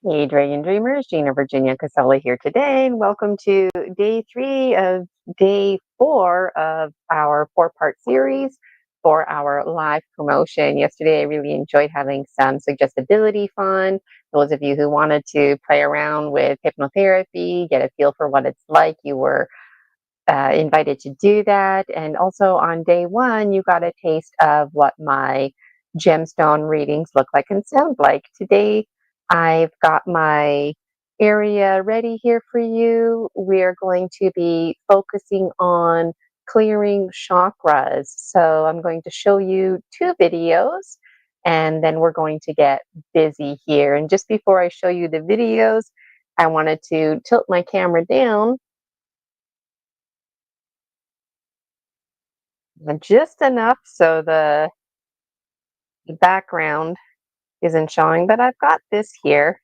Hey, Dragon Dreamers, Gina, Virginia, Casella here today, and welcome to day 3 of day 4 of our 4-part series for our live promotion. Yesterday, I really enjoyed having some suggestibility fun. Those of you who wanted to play around with hypnotherapy, get a feel for what it's like, you were invited to do that. And also on day 1, you got a taste of what my gemstone readings look like and sound like. Today, I've got my area ready here for you. We're going to be focusing on clearing chakras. So I'm going to show you 2 videos and then we're going to get busy here. And just before I show you the videos, I wanted to tilt my camera down just enough so the background isn't showing, but I've got this here.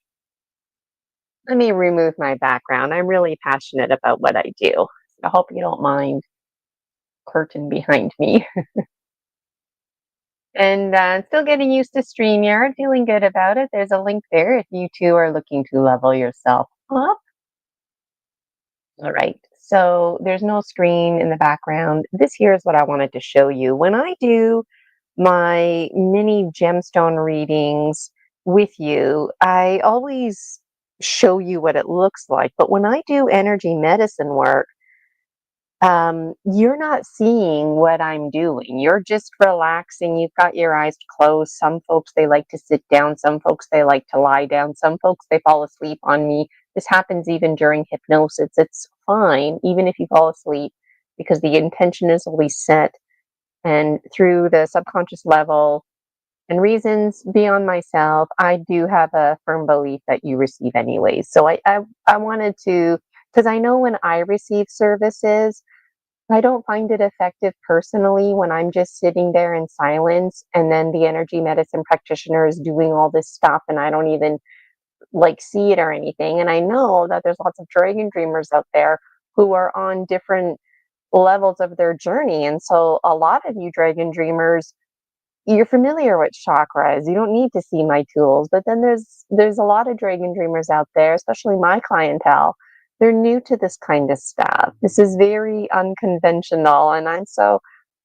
Let me remove my background. I'm really passionate about what I do. I hope you don't mind curtain behind me. And still getting used to StreamYard, feeling good about it. There's a link there if you too are looking to level yourself up. All right, so there's no screen in the background. This here is what I wanted to show you. When I do my mini gemstone readings with you, I always show you what it looks like. But when I do energy medicine work, you're not seeing what I'm doing. You're just relaxing. You've got your eyes closed. Some folks, they like to sit down. Some folks, they like to lie down. Some folks, they fall asleep on me. This happens even during hypnosis. It's fine, even if you fall asleep, because the intention is always set. And through the subconscious level and reasons beyond myself, I do have a firm belief that you receive anyways. So I wanted to, because I know when I receive services, I don't find it effective personally when I'm just sitting there in silence and then the energy medicine practitioner is doing all this stuff and I don't even like see it or anything. And I know that there's lots of dragon dreamers out there who are on different levels of their journey. And so a lot of you dragon dreamers, you're familiar with chakras. You don't need to see my tools. But then there's a lot of dragon dreamers out there, especially my clientele. They're new to this kind of stuff. This is very unconventional, and I'm so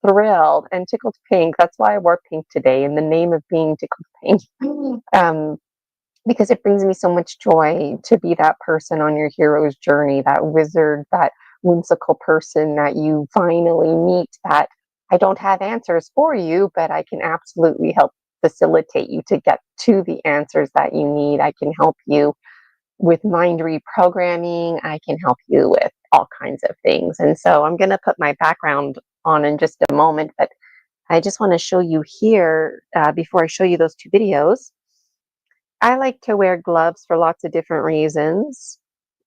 thrilled and tickled pink. That's why I wore pink today, in the name of being tickled pink. Because it brings me so much joy to be that person on your hero's journey, that wizard, that whimsical person that you finally meet, that I don't have answers for you, but I can absolutely help facilitate you to get to the answers that you need. I can help you with mind reprogramming. I can help you with all kinds of things. And so I'm going to put my background on in just a moment, but I just want to show you here, before I show you those 2 videos, I like to wear gloves for lots of different reasons.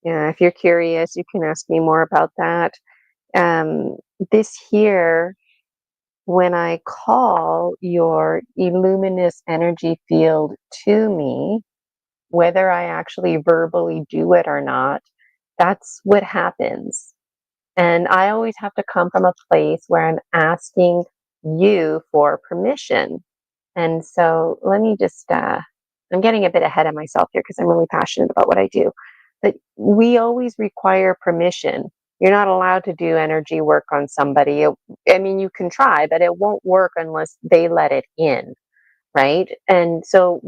If you're curious, you can ask me more about that. This here, when I call your Illuminous energy field to me, whether I actually verbally do it or not, that's what happens. And I always have to come from a place where I'm asking you for permission. And so let me just, I'm getting a bit ahead of myself here because I'm really passionate about what I do. But we always require permission. You're not allowed to do energy work on somebody. I mean, you can try, but it won't work unless they let it in, right? And so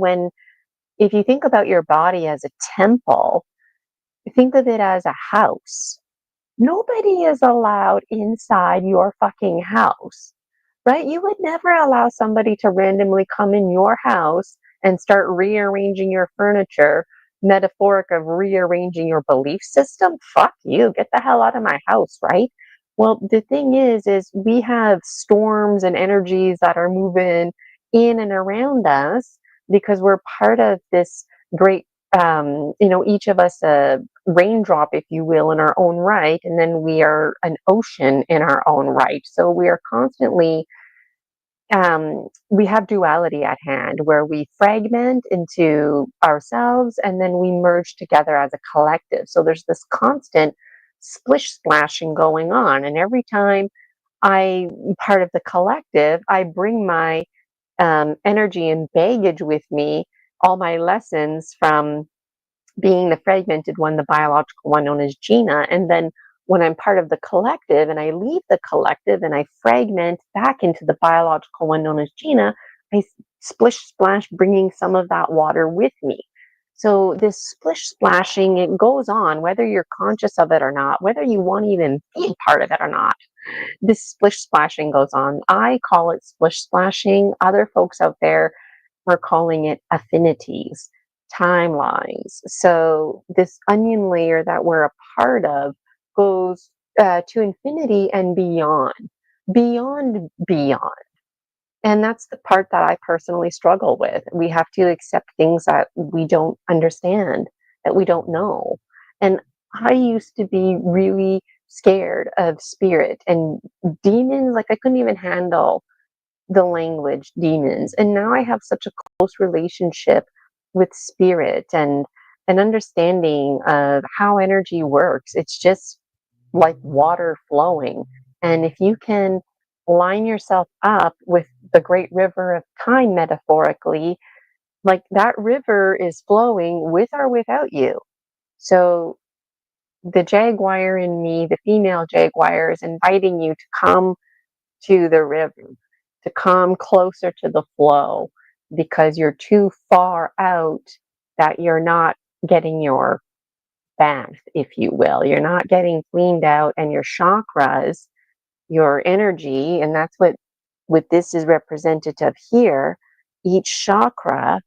if you think about your body as a temple, think of it as a house. Nobody is allowed inside your fucking house, right? You would never allow somebody to randomly come in your house and start rearranging your furniture, metaphoric of rearranging your belief system. Fuck you, get the hell out of my house, right? Well, the thing is we have storms and energies that are moving in and around us because we're part of this great, each of us a raindrop, if you will, in our own right, and then we are an ocean in our own right. So we are constantly, we have duality at hand where we fragment into ourselves and then we merge together as a collective. So there's this constant splish splashing going on. And every time I'm part of the collective, I bring my energy and baggage with me, all my lessons from being the fragmented one, the biological one known as Gina. And then when I'm part of the collective and I leave the collective and I fragment back into the biological one known as Gina, I splish splash, bringing some of that water with me. So this splish splashing, it goes on whether you're conscious of it or not, whether you want to even be part of it or not. This splish splashing goes on. I call it splish splashing. Other folks out there are calling it affinities, timelines. So this onion layer that we're a part of goes to infinity and beyond, beyond, beyond. And that's the part that I personally struggle with. We have to accept things that we don't understand, that we don't know. And I used to be really scared of spirit and demons. Like I couldn't even handle the language demons. And now I have such a close relationship with spirit and an understanding of how energy works. It's just like water flowing. And if you can line yourself up with the great river of time, metaphorically, like that river is flowing with or without you. So the jaguar in me, the female jaguar, is inviting you to come to the river, to come closer to the flow, because you're too far out that you're not getting your bath, if you will. You're not getting cleaned out, and your chakras, your energy, and that's what this is representative here. Each chakra,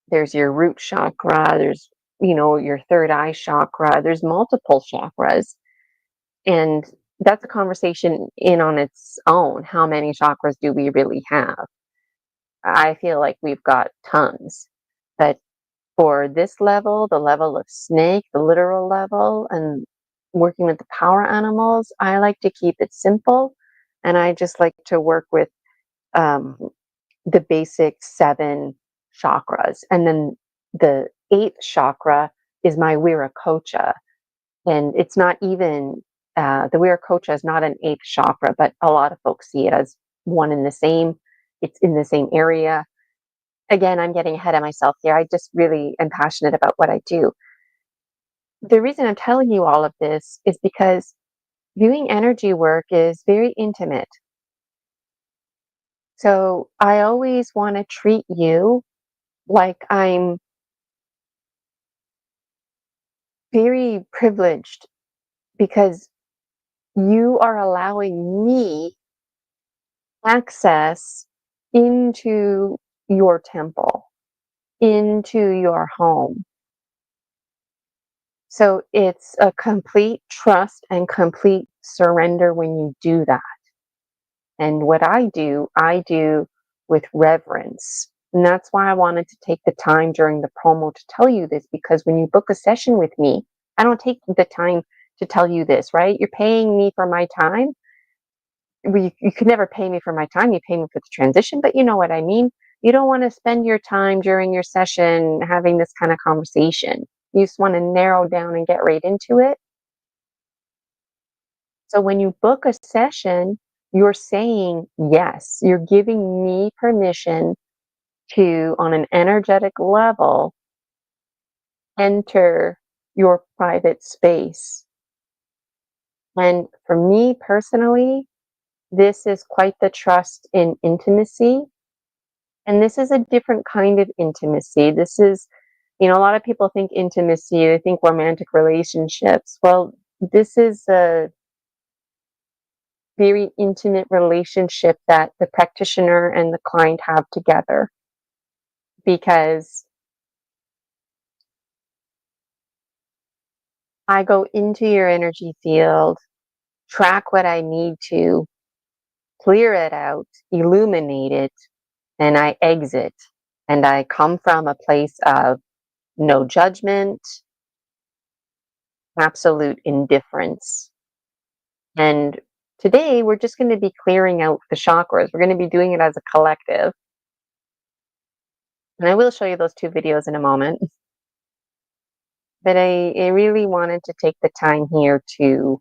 there's your root chakra, there's, your third eye chakra, there's multiple chakras. And that's a conversation in on its own. How many chakras do we really have? I feel like we've got tons. But for this level, the level of snake, the literal level, and working with the power animals, I like to keep it simple. And I just like to work with the basic 7 chakras. And then the 8th chakra is my Viracocha. And it's not even, the Viracocha is not an 8th chakra, but a lot of folks see it as one in the same. It's in the same area. Again, I'm getting ahead of myself here. I just really am passionate about what I do. The reason I'm telling you all of this is because doing energy work is very intimate. So I always want to treat you like I'm very privileged, because you are allowing me access into your temple, into your home. So it's a complete trust and complete surrender when you do that. And what I do with reverence. And that's why I wanted to take the time during the promo to tell you this, because when you book a session with me, I don't take the time to tell you this, right? You're paying me for my time. You could never pay me for my time. You pay me for the transition, but you know what I mean. You don't want to spend your time during your session having this kind of conversation. You just want to narrow down and get right into it. So when you book a session, you're saying yes. You're giving me permission to, on an energetic level, enter your private space. And for me personally, this is quite the trust in intimacy. And this is a different kind of intimacy. This is, a lot of people think intimacy, they think romantic relationships. Well, this is a very intimate relationship that the practitioner and the client have together, because I go into your energy field, track what I need to, clear it out, illuminate it, and I exit. And I come from a place of no judgment, absolute indifference. And today we're just going to be clearing out the chakras. We're going to be doing it as a collective. And I will show you those 2 videos in a moment. But I really wanted to take the time here to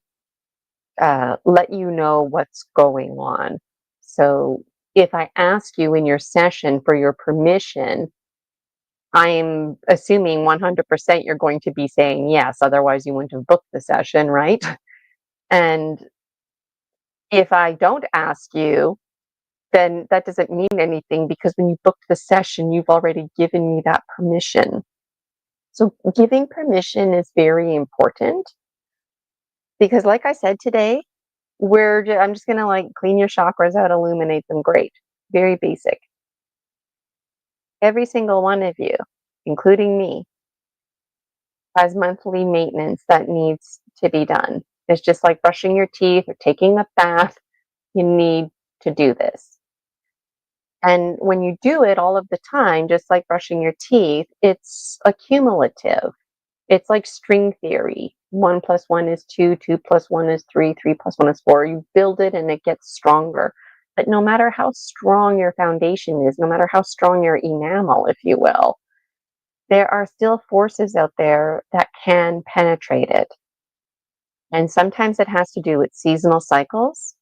let you know what's going on. So if I ask you in your session for your permission I'm assuming 100% you're going to be saying yes, otherwise you wouldn't have booked the session, right? And if I don't ask you, then that doesn't mean anything because when you booked the session, you've already given me that permission. So giving permission is very important because, like I said today, I'm just gonna like clean your chakras out, illuminate them. Great, very basic. Every single one of you, including me, has monthly maintenance that needs to be done. It's just like brushing your teeth or taking a bath. You need to do this. And when you do it all of the time, just like brushing your teeth, it's accumulative. It's like string theory. 1 + 1 is 2, 2 + 1 is 3, 3 + 1 is 4. You build it and it gets stronger. But no matter how strong your foundation is, no matter how strong your enamel, if you will, there are still forces out there that can penetrate it. And sometimes it has to do with seasonal cycles.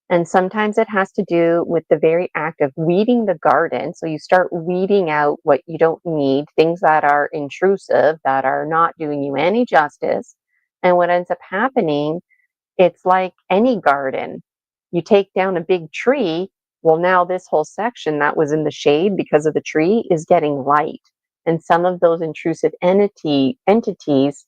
And sometimes it has to do with the very act of weeding the garden. So you start weeding out what you don't need, things that are intrusive, that are not doing you any justice. And what ends up happening, it's like any garden. You take down a big tree. Well, now this whole section that was in the shade because of the tree is getting light. And some of those intrusive entities,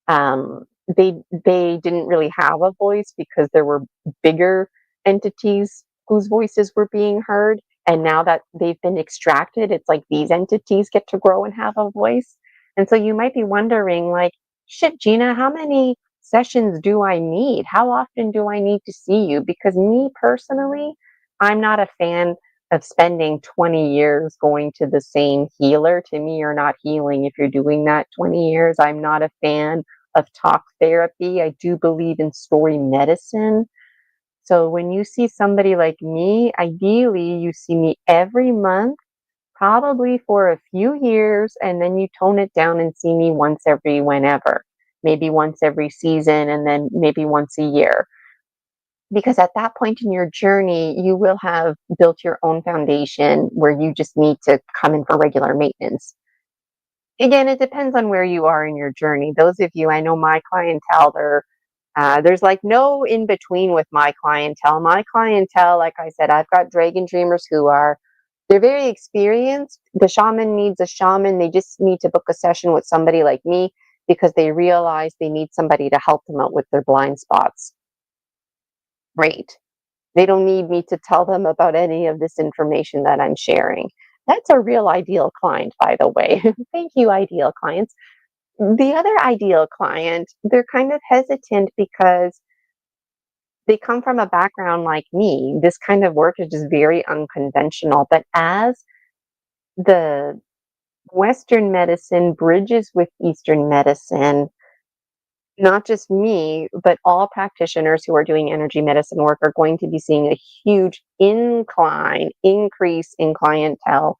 um, they didn't really have a voice because there were bigger entities whose voices were being heard. And now that they've been extracted, it's like these entities get to grow and have a voice. And so you might be wondering, like, shit, Gina, how many sessions do I need? How often do I need to see you? Because me personally, I'm not a fan of spending 20 years going to the same healer. To me, you're not healing if you're doing that 20 years. I'm not a fan of talk therapy. I do believe in story medicine. So when you see somebody like me, ideally you see me every month, probably for a few years, and then you tone it down and see me once every whenever, maybe once every season, and then maybe once a year. Because at that point in your journey, you will have built your own foundation where you just need to come in for regular maintenance. Again, it depends on where you are in your journey. Those of you, I know my clientele, there's like no in between with my clientele. My clientele, like I said, I've got dragon dreamers they're very experienced. The shaman needs a shaman. They just need to book a session with somebody like me because they realize they need somebody to help them out with their blind spots. Great. They don't need me to tell them about any of this information that I'm sharing. That's a real ideal client, by the way. Thank you, ideal clients. The other ideal client, they're kind of hesitant because they come from a background like me. This kind of work is just very unconventional. But as the Western medicine bridges with Eastern medicine, not just me, but all practitioners who are doing energy medicine work are going to be seeing a huge increase in clientele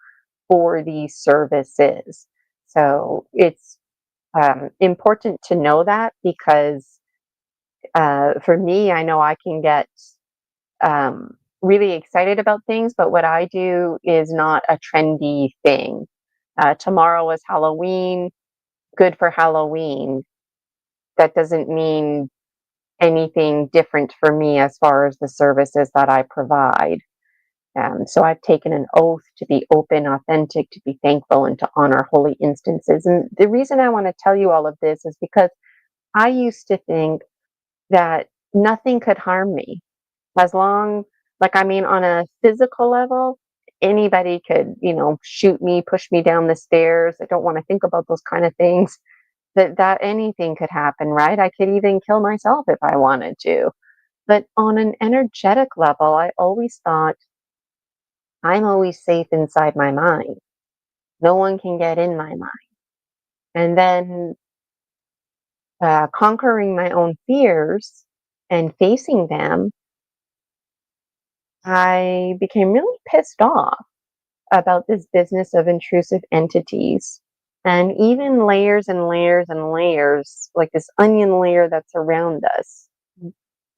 for these services. So it's important to know that because for me, I know I can get really excited about things, but what I do is not a trendy thing. Tomorrow is Halloween, good for Halloween. That doesn't mean anything different for me as far as the services that I provide. So I've taken an oath to be open, authentic, to be thankful, and to honor holy instances. And the reason I want to tell you all of this is because I used to think that nothing could harm me as long, like, I mean, on a physical level, anybody could, shoot me, push me down the stairs. I don't want to think about those kind of things. That anything could happen, right? I could even kill myself if I wanted to. But on an energetic level, I always thought I'm always safe inside my mind. No one can get in my mind. And then conquering my own fears and facing them, I became really pissed off about this business of intrusive entities and even layers and layers and layers, like this onion layer that's around us,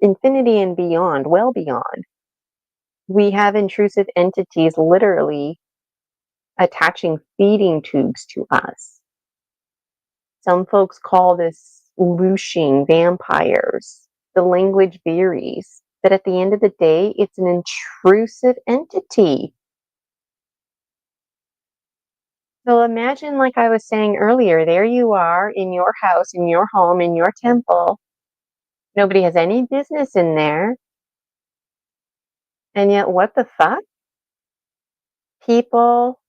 infinity and beyond, well beyond. We have intrusive entities literally attaching feeding tubes to us. Some folks call this looshing, vampires. The language varies, but at the end of the day, it's an intrusive entity. So imagine, like I was saying earlier, there you are in your house, in your home, in your temple. Nobody has any business in there. And yet, what the fuck? People,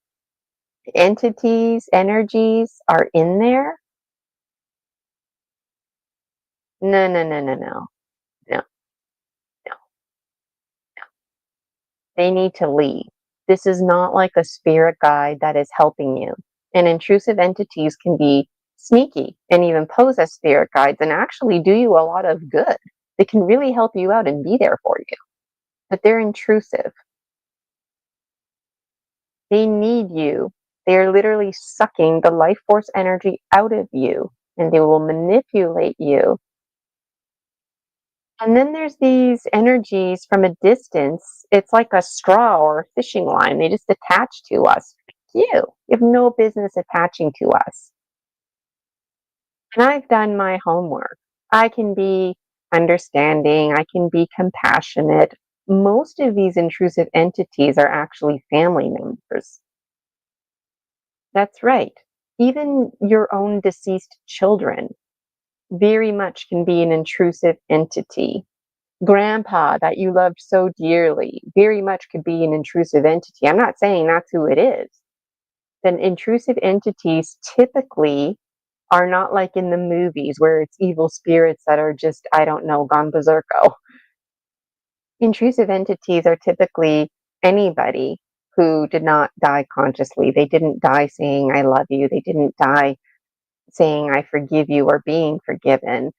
entities, energies are in there? No, no, no, no, no, no, no. They need to leave. This is not like a spirit guide that is helping you. And intrusive entities can be sneaky and even pose as spirit guides and actually do you a lot of good. They can really help you out and be there for you. But they're intrusive. They need you. They're literally sucking the life force energy out of you and they will manipulate you. And then there's these energies from a distance. It's like a straw or a fishing line. They just attach to us. You have no business attaching to us. And I've done my homework. I can be understanding. I can be compassionate. Most of these intrusive entities are actually family members. That's right. Even your own deceased children very much can be an intrusive entity. Grandpa that you loved so dearly very much could be an intrusive entity. I'm not saying that's who it is. Then intrusive entities typically are not like in the movies where it's evil spirits that are just, I don't know, gone berserko. Intrusive entities are typically anybody who did not die consciously. They didn't die saying, I love you. They didn't die saying, I forgive you or being forgiven.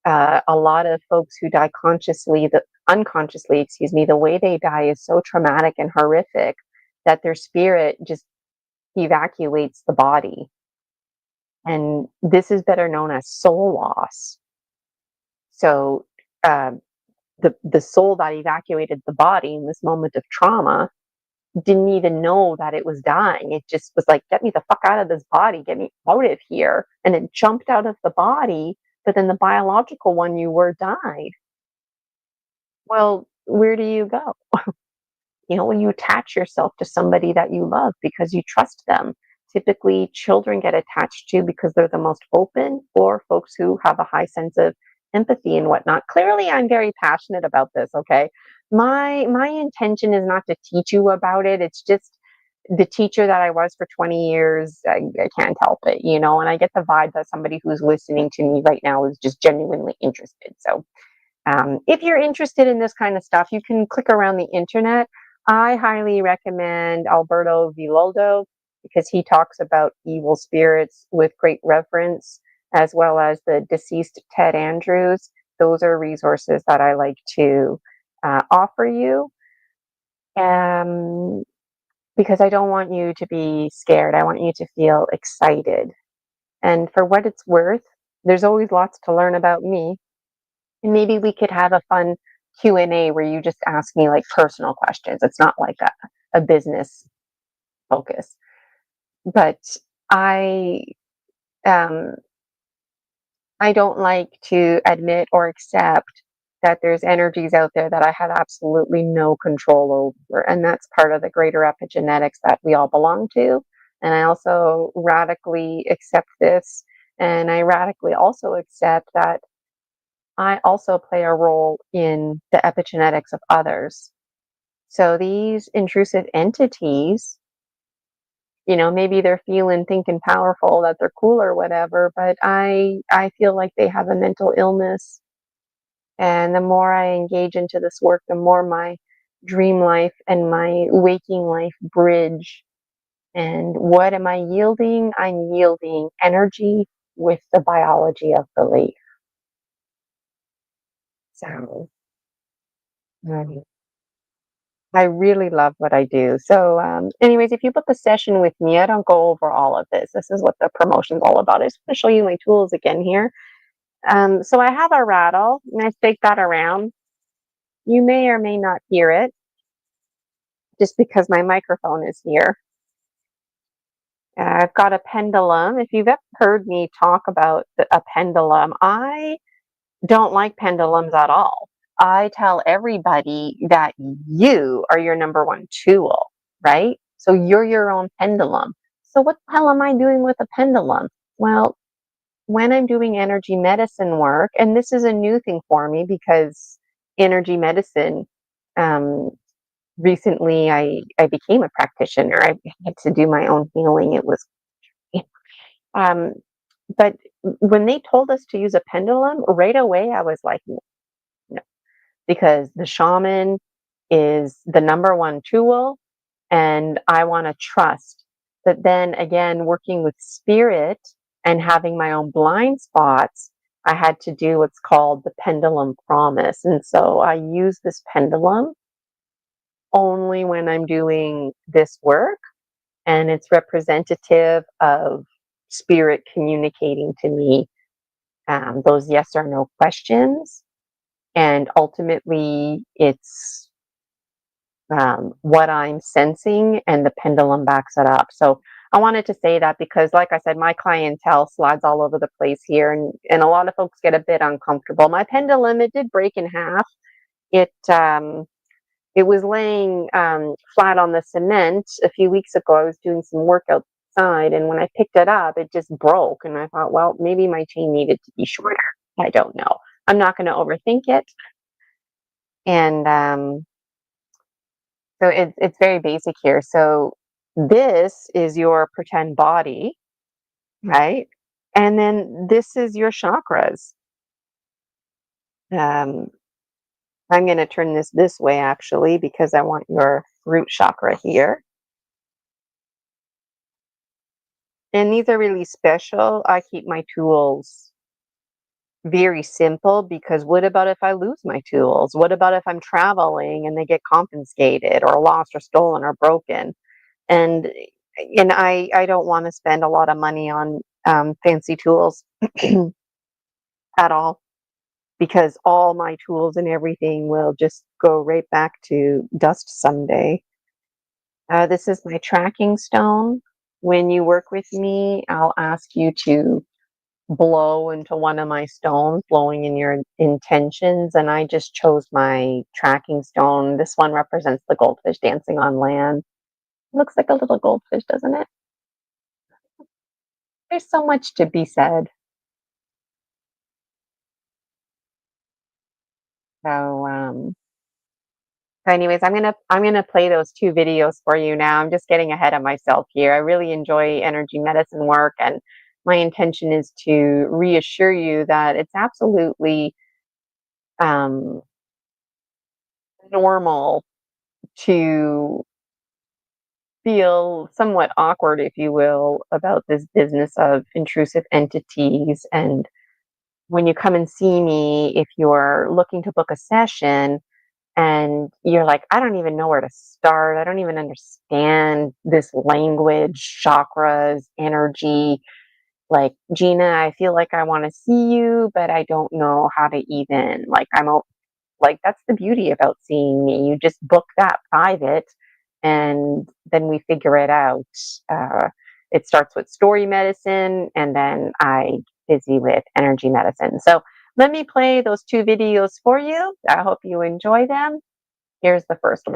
A lot of folks who die unconsciously, excuse me, the way they die is so traumatic and horrific that their spirit just evacuates the body. And this is better known as soul loss. So the soul that evacuated the body in this moment of trauma didn't even know that it was dying. It just was like, get me the fuck out of this body, get me out of here. And it jumped out of the body, but then the biological one you were died. Well, where do you go? When you attach yourself to somebody that you love because you trust them. Typically, children get attached to because they're the most open, or folks who have a high sense of empathy and whatnot. Clearly, I'm very passionate about this. Okay, my intention is not to teach you about it. It's just the teacher that I was for 20 years. I can't help it, and I get the vibe that somebody who's listening to me right now is just genuinely interested. So if you're interested in this kind of stuff, you can click around the internet. I highly recommend Alberto Villoldo because he talks about evil spirits with great reverence, as well as the deceased Ted Andrews. Those are resources that I like to offer you because I don't want you to be scared. I want you to feel excited. And for what it's worth, there's always lots to learn about me. And maybe we could have a fun Q&A where you just ask me like personal questions. It's not like a business focus. But I I don't like to admit or accept that there's energies out there that I have absolutely no control over. And that's part of the greater epigenetics that we all belong to. And I also radically accept this. And I radically also accept that I also play a role in the epigenetics of others. So these intrusive entities, maybe they're feeling, thinking powerful, that they're cool or whatever, but I feel like they have a mental illness. And the more I engage into this work, the more my dream life and my waking life bridge. And what am I yielding? I'm yielding energy with the biology of belief. So I really love what I do. So, anyways, if you book a session with me, I don't go over all of this. This is what the promotion's all about. I just want to show you my tools again here. So I have a rattle, and I shake that around. You may or may not hear it, just because my microphone is here. I've got a pendulum. If you've ever heard me talk about a pendulum, I don't like pendulums at all. I tell everybody that you are your number one tool, right? So you're your own pendulum. So what the hell am I doing with a pendulum? Well, when I'm doing energy medicine work, and this is a new thing for me because energy medicine, um, recently I became a practitioner. I had to do my own healing. It was, um, but when they told us to use a pendulum, right away I was like, no, because the shaman is the number one tool, and I want to trust. But then again, working with spirit and having my own blind spots, I had to do what's called the pendulum promise. And so I use this pendulum only when I'm doing this work, and it's representative of spirit communicating to me those yes or no questions. And ultimately, it's what I'm sensing, and the pendulum backs it up. So I wanted to say that because, like I said, my clientele slides all over the place here, and a lot of folks get a bit uncomfortable. My pendulum, it did break in half. It it was laying flat on the cement a few weeks ago. I was doing some work outside, and when I picked it up, it just broke. And I thought, well, maybe my chain needed to be shorter. I don't know. I'm not going to overthink it. And so it's very basic here. So this is your pretend body, right? And then this is your chakras. Um, I'm going to turn this way actually because I want your root chakra here. And these are really special. I keep my tools very simple because what about if I lose my tools? What about if I'm traveling and they get confiscated or lost or stolen or broken? And I don't want to spend a lot of money on fancy tools at all, because all my tools and everything will just go right back to dust someday. This is my tracking stone. When you work with me, I'll ask you to blow into one of my stones, blowing in your intentions. And I just chose my tracking stone. This one represents the goldfish dancing on land. Looks like a little goldfish, doesn't it? There's so much to be said. So, anyways, I'm gonna play those two videos for you now. I'm just getting ahead of myself here. I really enjoy energy medicine work, and my intention is to reassure you that it's absolutely um, normal to feel somewhat awkward, if you will, about this business of intrusive entities. And when you come and see me, if you're looking to book a session and you're like, I don't even know where to start, I don't even understand this language, chakras, energy. Like, Gina, I feel like I want to see you, but I don't know how to even, like, like, that's the beauty about seeing me. You just book that private, and then we figure it out. It starts with story medicine, and then I busy with energy medicine. So let me play those two videos for you. I hope you enjoy them. Here's the first one.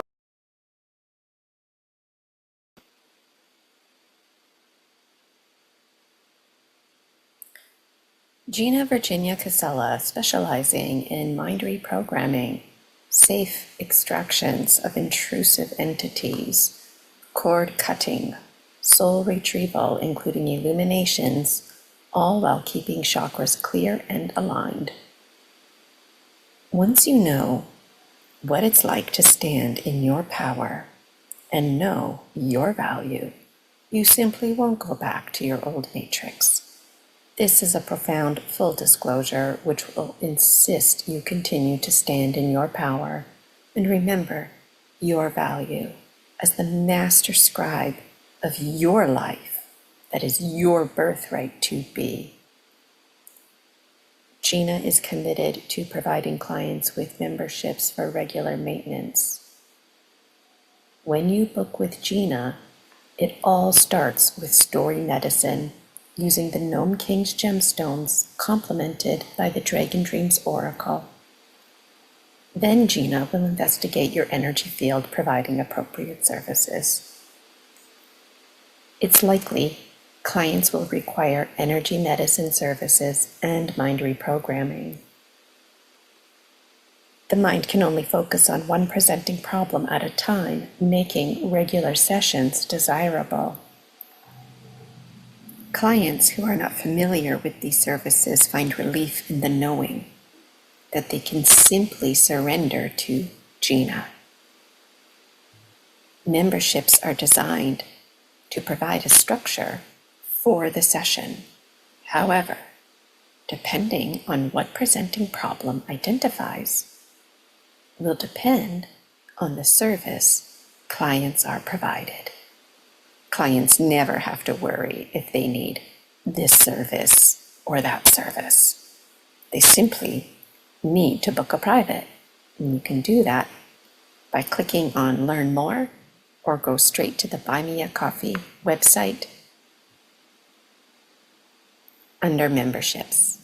Gina Virginia Casella, specializing in mind reprogramming, safe extractions of intrusive entities, cord cutting, soul retrieval, including illuminations, all while keeping chakras clear and aligned. Once you know what it's like to stand in your power and know your value, you simply won't go back to your old matrix. This is a profound full disclosure which will insist you continue to stand in your power and remember your value as the master scribe of your life that is your birthright to be. Gina is committed to providing clients with memberships for regular maintenance. When you book with Gina, It all starts with story medicine, using the Gnome King's gemstones complemented by the Dragon Dreams Oracle. Then Gina will investigate your energy field, providing appropriate services. It's likely clients will require energy medicine services and mind reprogramming. The mind can only focus on one presenting problem at a time, making regular sessions desirable. Clients who are not familiar with these services find relief in the knowing that they can simply surrender to Gina. Memberships are designed to provide a structure for the session. However, depending on what presenting problem identifies, will depend on the service clients are provided. Clients never have to worry if they need this service or that service. They simply need to book a private. And you can do that by clicking on Learn More or go straight to the Buy Me a Coffee website under Memberships.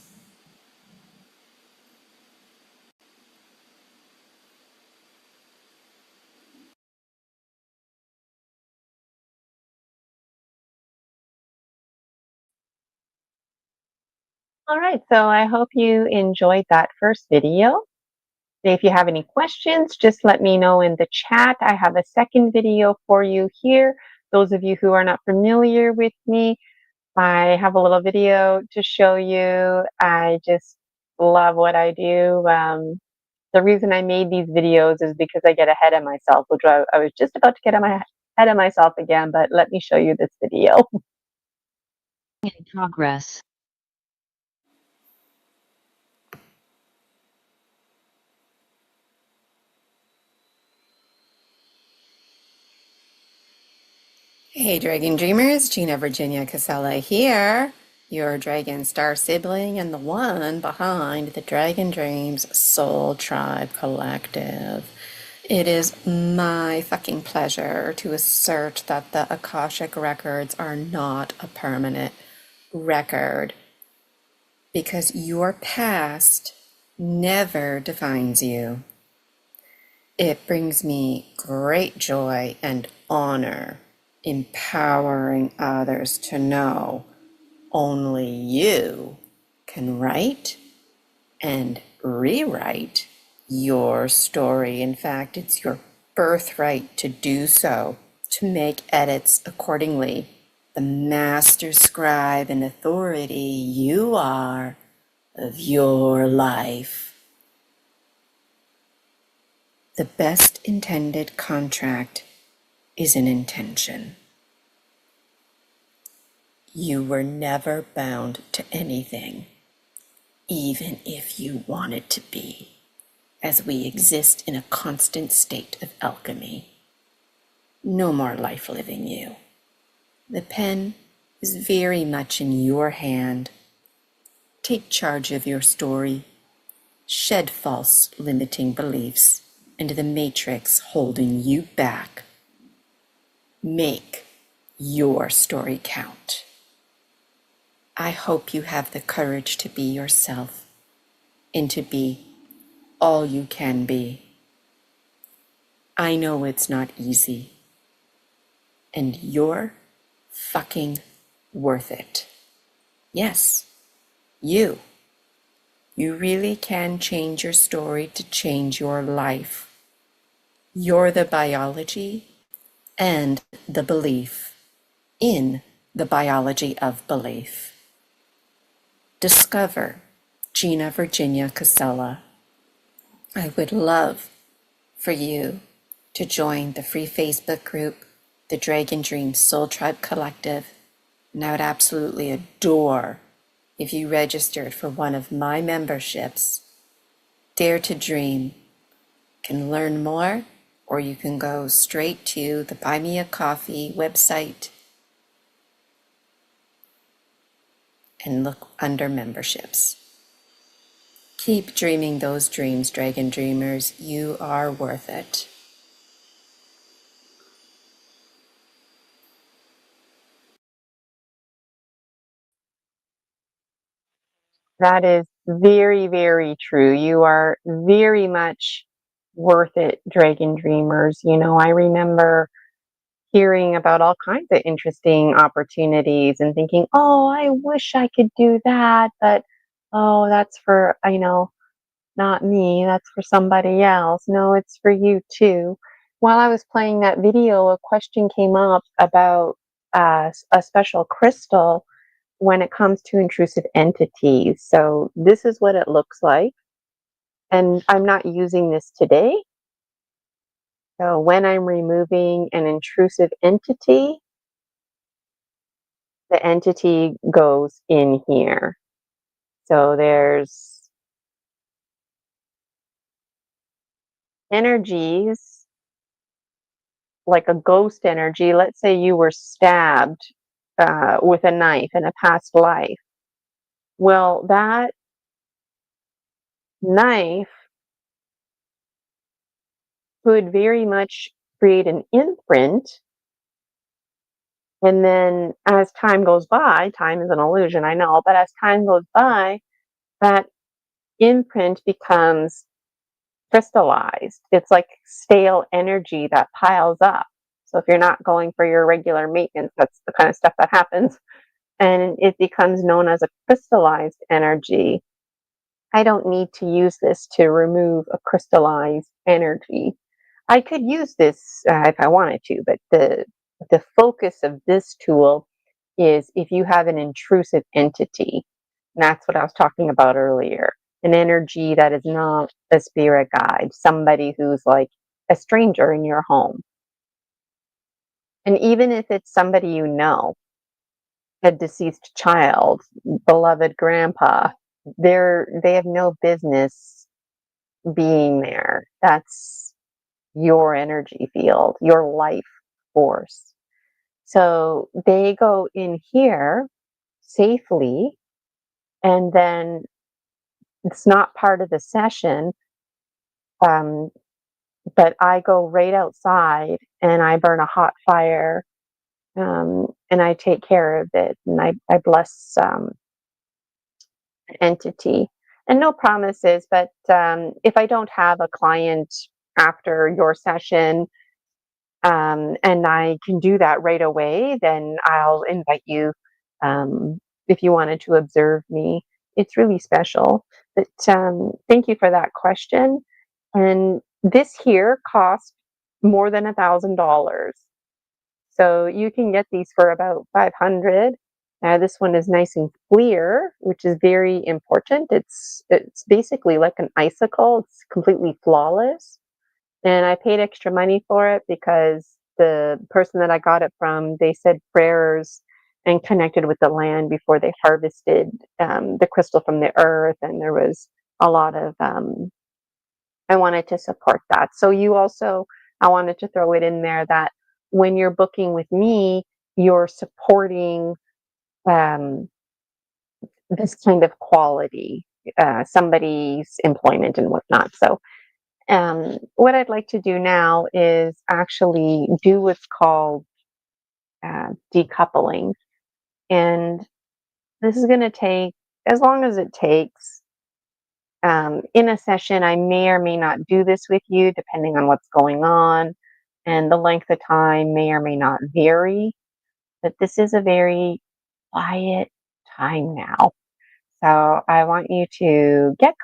All right, so I hope you enjoyed that first video. If you have any questions, just let me know in the chat. I have a second video for you here. Those of you who are not familiar with me, I have a little video to show you. I just love what I do. The reason I made these videos is because I get ahead of myself, which I was just about to get ahead of myself again, but let me show you this video. In progress. Hey Dragon Dreamers, Gina Virginia Casella here, your Dragon Star sibling and the one behind the Dragon Dreams Soul Tribe Collective. It is my fucking pleasure to assert that the Akashic records are not a permanent record because your past never defines you. It brings me great joy and honor empowering others to know only you can write and rewrite your story. In fact, it's your birthright to do so, to make edits accordingly. The master scribe and authority you are of your life. The best intended contract is an intention. You were never bound to anything, even if you wanted to be, as we exist in a constant state of alchemy. No more life living you. The pen is very much in your hand. Take charge of your story. Shed false limiting beliefs and the matrix holding you back. Make your story count. I hope you have the courage to be yourself and to be all you can be. I know it's not easy, and you're fucking worth it. Yes, you. You really can change your story to change your life. You're the biology and the belief in the biology of belief. Discover Gina Virginia Casella. I would love for you to join the free Facebook group, the Dragon Dream Soul Tribe Collective, and I would absolutely adore if you registered for one of my memberships. Dare to Dream. You can learn more, or you can go straight to the Buy Me a Coffee website and look under memberships. Keep dreaming those dreams, Dragon Dreamers. You are worth it. That is very, very true. You are very much worth it, Dragon Dreamers. I remember hearing about all kinds of interesting opportunities and thinking, oh, I wish I could do that, but oh, that's for, not me, that's for somebody else. No, it's for you too. While I was playing that video, a question came up about a special crystal when it comes to intrusive entities. So this is what it looks like. And I'm not using this today. So when I'm removing an intrusive entity, the entity goes in here. So there's energies, like a ghost energy. Let's say you were stabbed with a knife in a past life. Well, that knife could very much create an imprint. And then as time goes by, time is an illusion, I know, but as time goes by, that imprint becomes crystallized. It's like stale energy that piles up. So if you're not going for your regular maintenance, that's the kind of stuff that happens. And it becomes known as a crystallized energy. I don't need to use this to remove a crystallized energy. I could use this if I wanted to, but the focus of this tool is if you have an intrusive entity. And that's what I was talking about earlier. An energy that is not a spirit guide, somebody who's like a stranger in your home. And even if it's somebody you know, a deceased child, beloved grandpa, they have no business being there. That's your energy field, your life force. So they go in here safely, and then it's not part of the session, but I go right outside and I burn a hot fire, and I take care of it, and I bless entity. And no promises, but if I don't have a client after your session, and I can do that right away, then I'll invite you if you wanted to observe me. It's really special. But thank you for that question. And this here costs more than $1,000. So you can get these for about 500. This one is nice and clear, which is very important. It's basically like an icicle. It's completely flawless. And I paid extra money for it because the person that I got it from, they said prayers and connected with the land before they harvested the crystal from the earth. And there was a lot of, I wanted to support that. So I wanted to throw it in there that when you're booking with me, you're supporting this kind of quality, somebody's employment and whatnot. So what I'd like to do now is actually do what's called decoupling. And this is going to take as long as it takes. In a session, I may or may not do this with you, depending on what's going on. And the length of time may or may not vary. But this is a very quiet time now. So I want you to get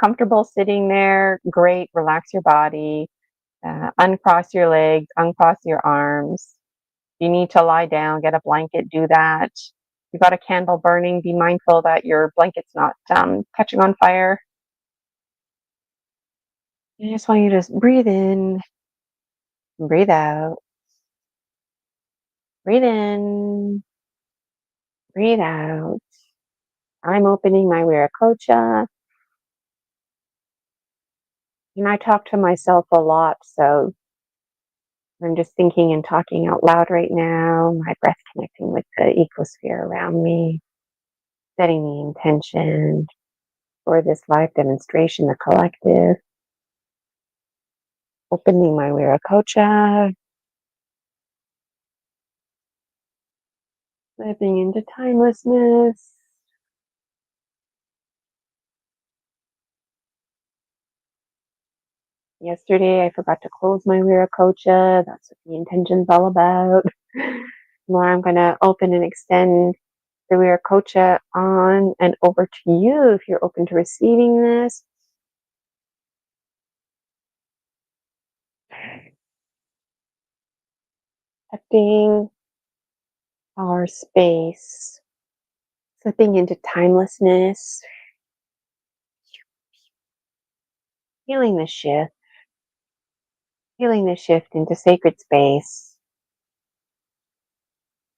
comfortable sitting there. Great. Relax your body. Uncross your legs, uncross your arms. If you need to lie down, get a blanket, do that. If you've got a candle burning, be mindful that your blanket's not catching on fire. I just want you to breathe in, breathe out, breathe in, breathe out. I'm opening my Viracocha. And I talk to myself a lot, so I'm just thinking and talking out loud right now. My breath connecting with the ecosphere around me, setting the intention for this live demonstration, the collective. Opening my Viracocha. Slipping into timelessness. Yesterday, I forgot to close my Viracocha. That's what the intention's all about. Now I'm going to open and extend the Viracocha on and over to you if you're open to receiving this. Accepting our space, slipping into timelessness, feeling the shift, into sacred space.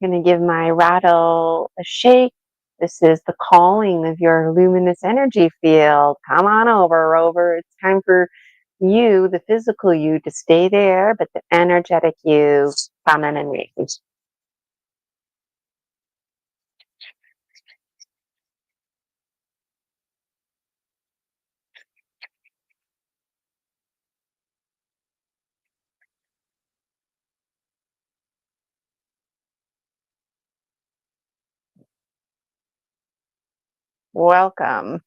I'm going to give my rattle a shake. This is the calling of your luminous energy field. Come on over, Rover. It's time for you, the physical you, to stay there, but the energetic you, come in and meet. Welcome.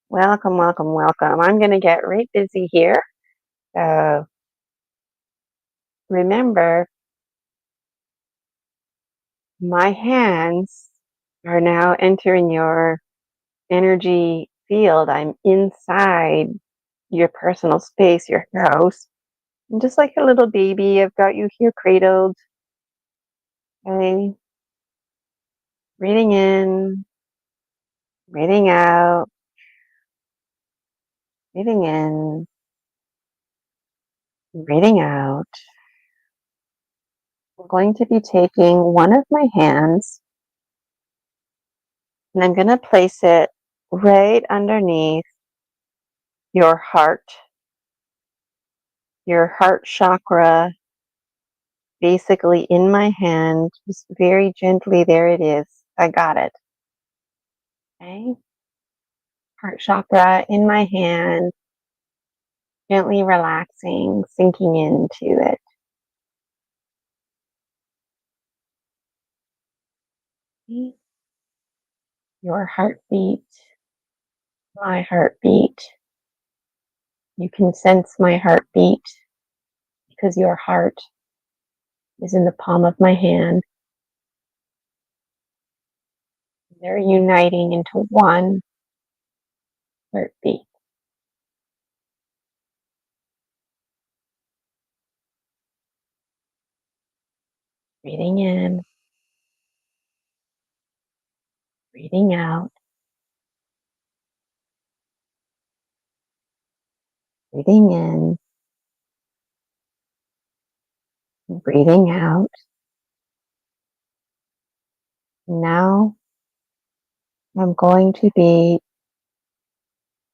Welcome, welcome, welcome. I'm going to get right busy here. So remember, my hands are now entering your energy field. I'm inside your personal space, your house. And just like a little baby, I've got you here cradled. Okay. Breathing in, breathing out, breathing in, breathing out. I'm going to be taking one of my hands and I'm going to place it right underneath your heart chakra, basically in my hand, just very gently. There it is. I got it. Okay. Heart chakra in my hand, gently relaxing, sinking into it. Okay. Your heartbeat, my heartbeat. You can sense my heartbeat because your heart is in the palm of my hand. They're uniting into one heartbeat. Breathing in, breathing out, breathing in, breathing out. Now I'm going to be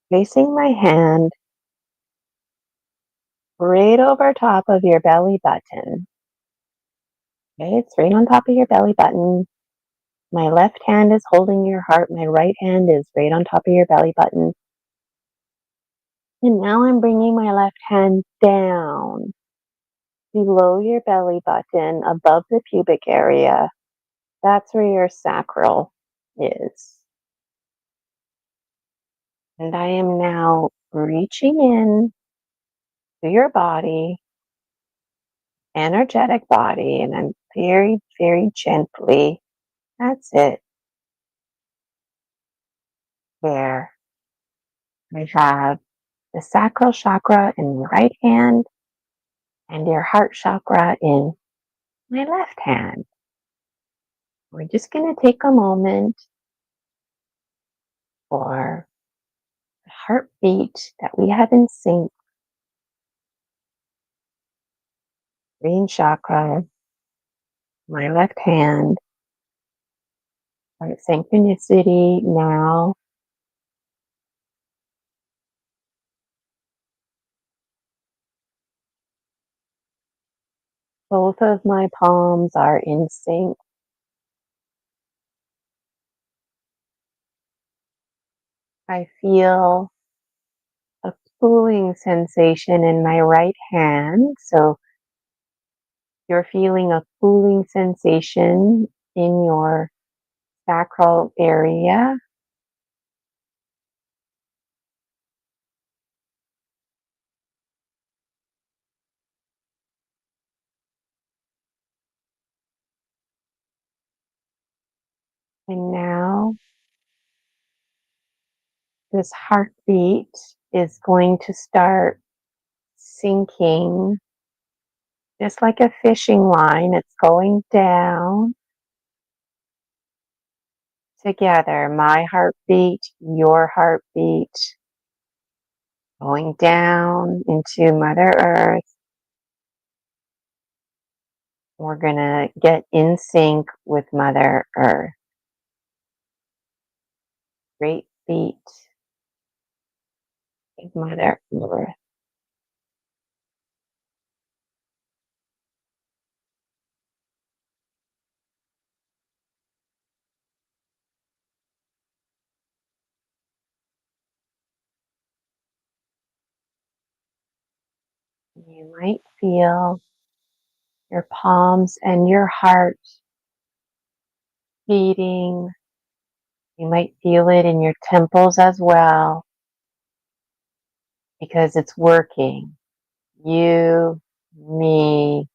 placing my hand right over top of your belly button. Okay, it's right on top of your belly button. My left hand is holding your heart. My right hand is right on top of your belly button. And now I'm bringing my left hand down below your belly button, above the pubic area. That's where your sacral is. And I am now reaching in to your body, energetic body, and I'm very, very gently. That's it. There. I have the sacral chakra in my right hand and your heart chakra in my left hand. We're just going to take a moment for the heartbeat that we have in sync. Green chakra, my left hand, our synchronicity now. Both of my palms are in sync. I feel a cooling sensation in my right hand. So you're feeling a cooling sensation in your sacral area. And now this heartbeat is going to start sinking just like a fishing line. It's going down together. My heartbeat, your heartbeat, going down into Mother Earth. We're going to get in sync with Mother Earth. Great feet of Mother Earth. You might feel your palms and your heart beating. You might feel it in your temples as well because it's working. You, me,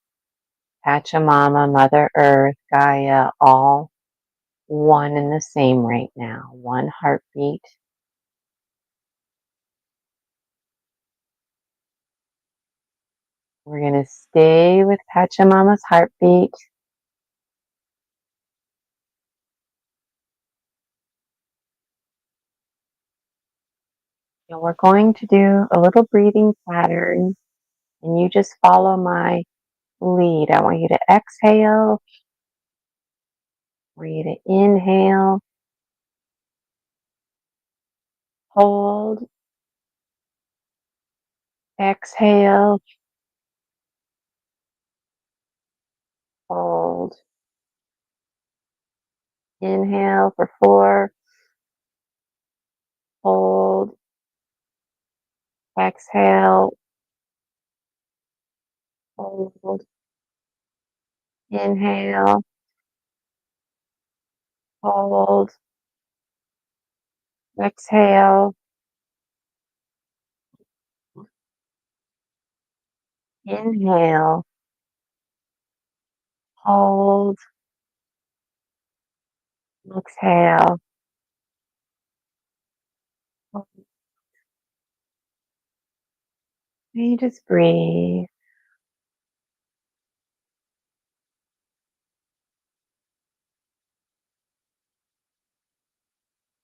Pachamama, Mother Earth, Gaia, all one and the same right now. One heartbeat. We're going to stay with Pachamama's heartbeat. And we're going to do a little breathing pattern, and you just follow my lead. I want you to exhale. I want you to inhale, hold, exhale, hold. Inhale for 4, hold, exhale, hold, inhale, hold, exhale, inhale, hold, exhale. You just breathe.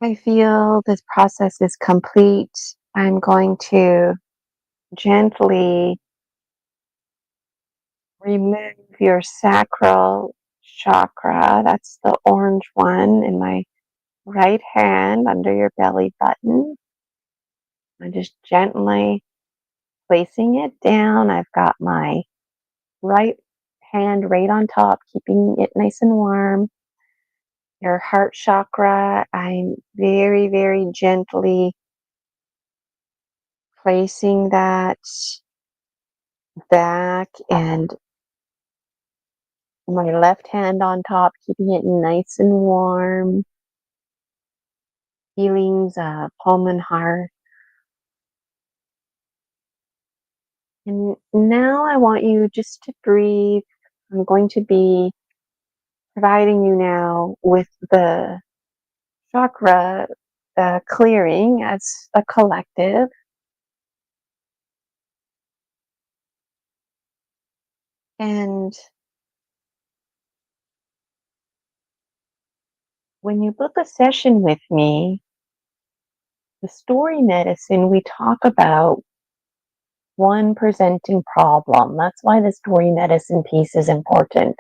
I feel this process is complete. I'm going to gently remove your sacral chakra. That's the orange one in my right hand under your belly button. I'm just gently placing it down. I've got my right hand right on top, keeping it nice and warm. Your heart chakra, I'm very, very gently placing that back, and my left hand on top, keeping it nice and warm. Feelings of home and heart. And now I want you just to breathe. I'm going to be providing you now with the chakra clearing as a collective. And when you book a session with me, the story medicine, we talk about one presenting problem. That's why the story medicine piece is important.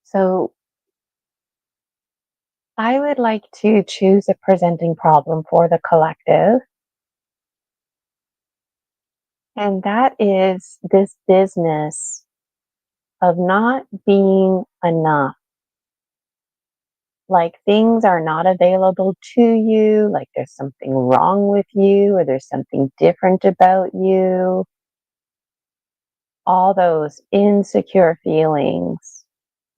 So I would like to choose a presenting problem for the collective. And that is this business of not being enough. Like things are not available to you, like there's something wrong with you, or there's something different about you. All those insecure feelings.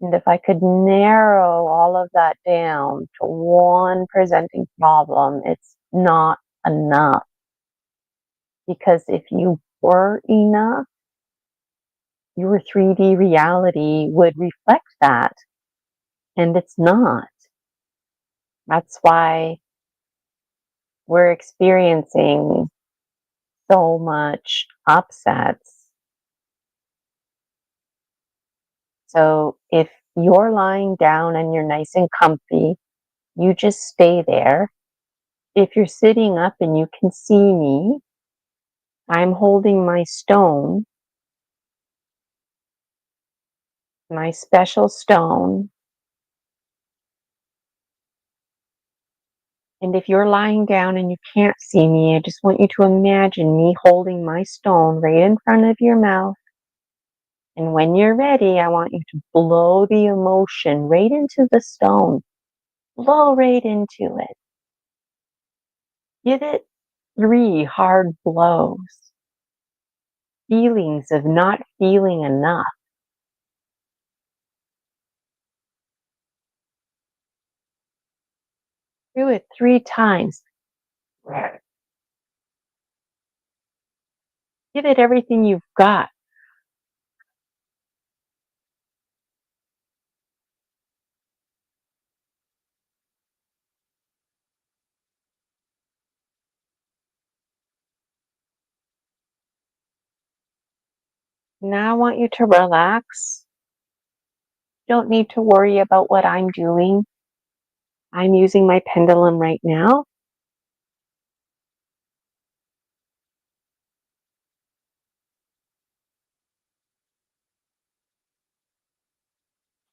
And if I could narrow all of that down to one presenting problem, it's not enough. Because if you were enough, your 3D reality would reflect that. And it's not. That's why we're experiencing so much upsets. So if you're lying down and you're nice and comfy, you just stay there. If you're sitting up and you can see me, I'm holding my stone, my special stone. And if you're lying down and you can't see me, I just want you to imagine me holding my stone right in front of your mouth. And when you're ready, I want you to blow the emotion right into the stone. Blow right into it. Give it 3 hard blows. Feelings of not feeling enough. Do it 3 times. Give it everything you've got. Now I want you to relax. Don't need to worry about what I'm doing. I'm using my pendulum right now.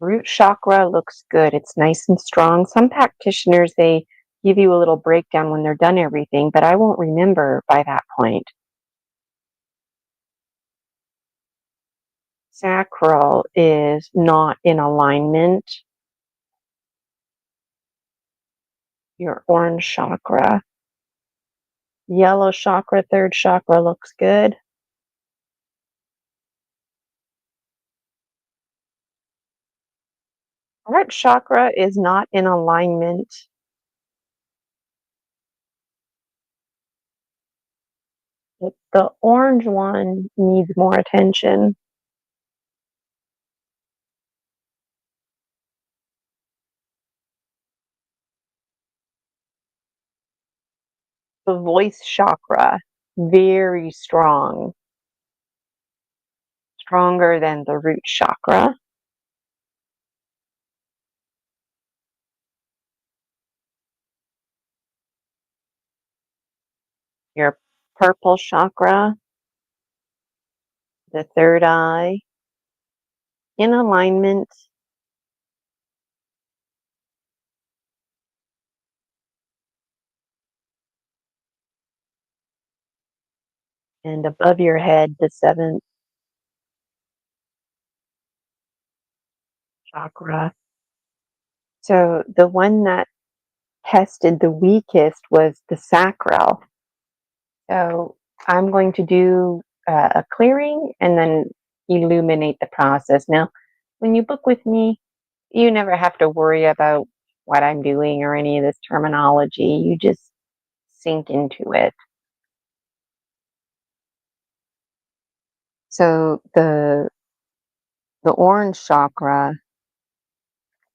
Root chakra looks good. It's nice and strong. Some practitioners, they give you a little breakdown when they're done everything, but I won't remember by that point. Sacral is not in alignment. Your orange chakra. Yellow chakra, third chakra looks good. Heart chakra is not in alignment. The orange one needs more attention. The voice chakra, very strong. Stronger than the root chakra. Your purple chakra, the third eye, in alignment. And above your head, the seventh chakra. So the one that tested the weakest was the sacral. So I'm going to do a clearing and then illuminate the process. Now, when you book with me, you never have to worry about what I'm doing or any of this terminology. You just sink into it. So the orange chakra,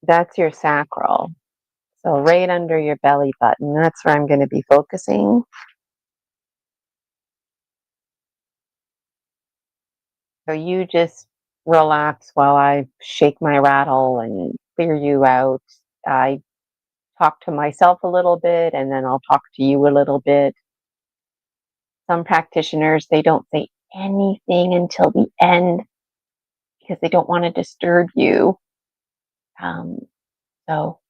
that's your sacral. So right under your belly button, that's where I'm going to be focusing. So you just relax while I shake my rattle and clear you out. I talk to myself a little bit and then I'll talk to you a little bit. Some practitioners, they don't say anything until the end because they don't want to disturb you. So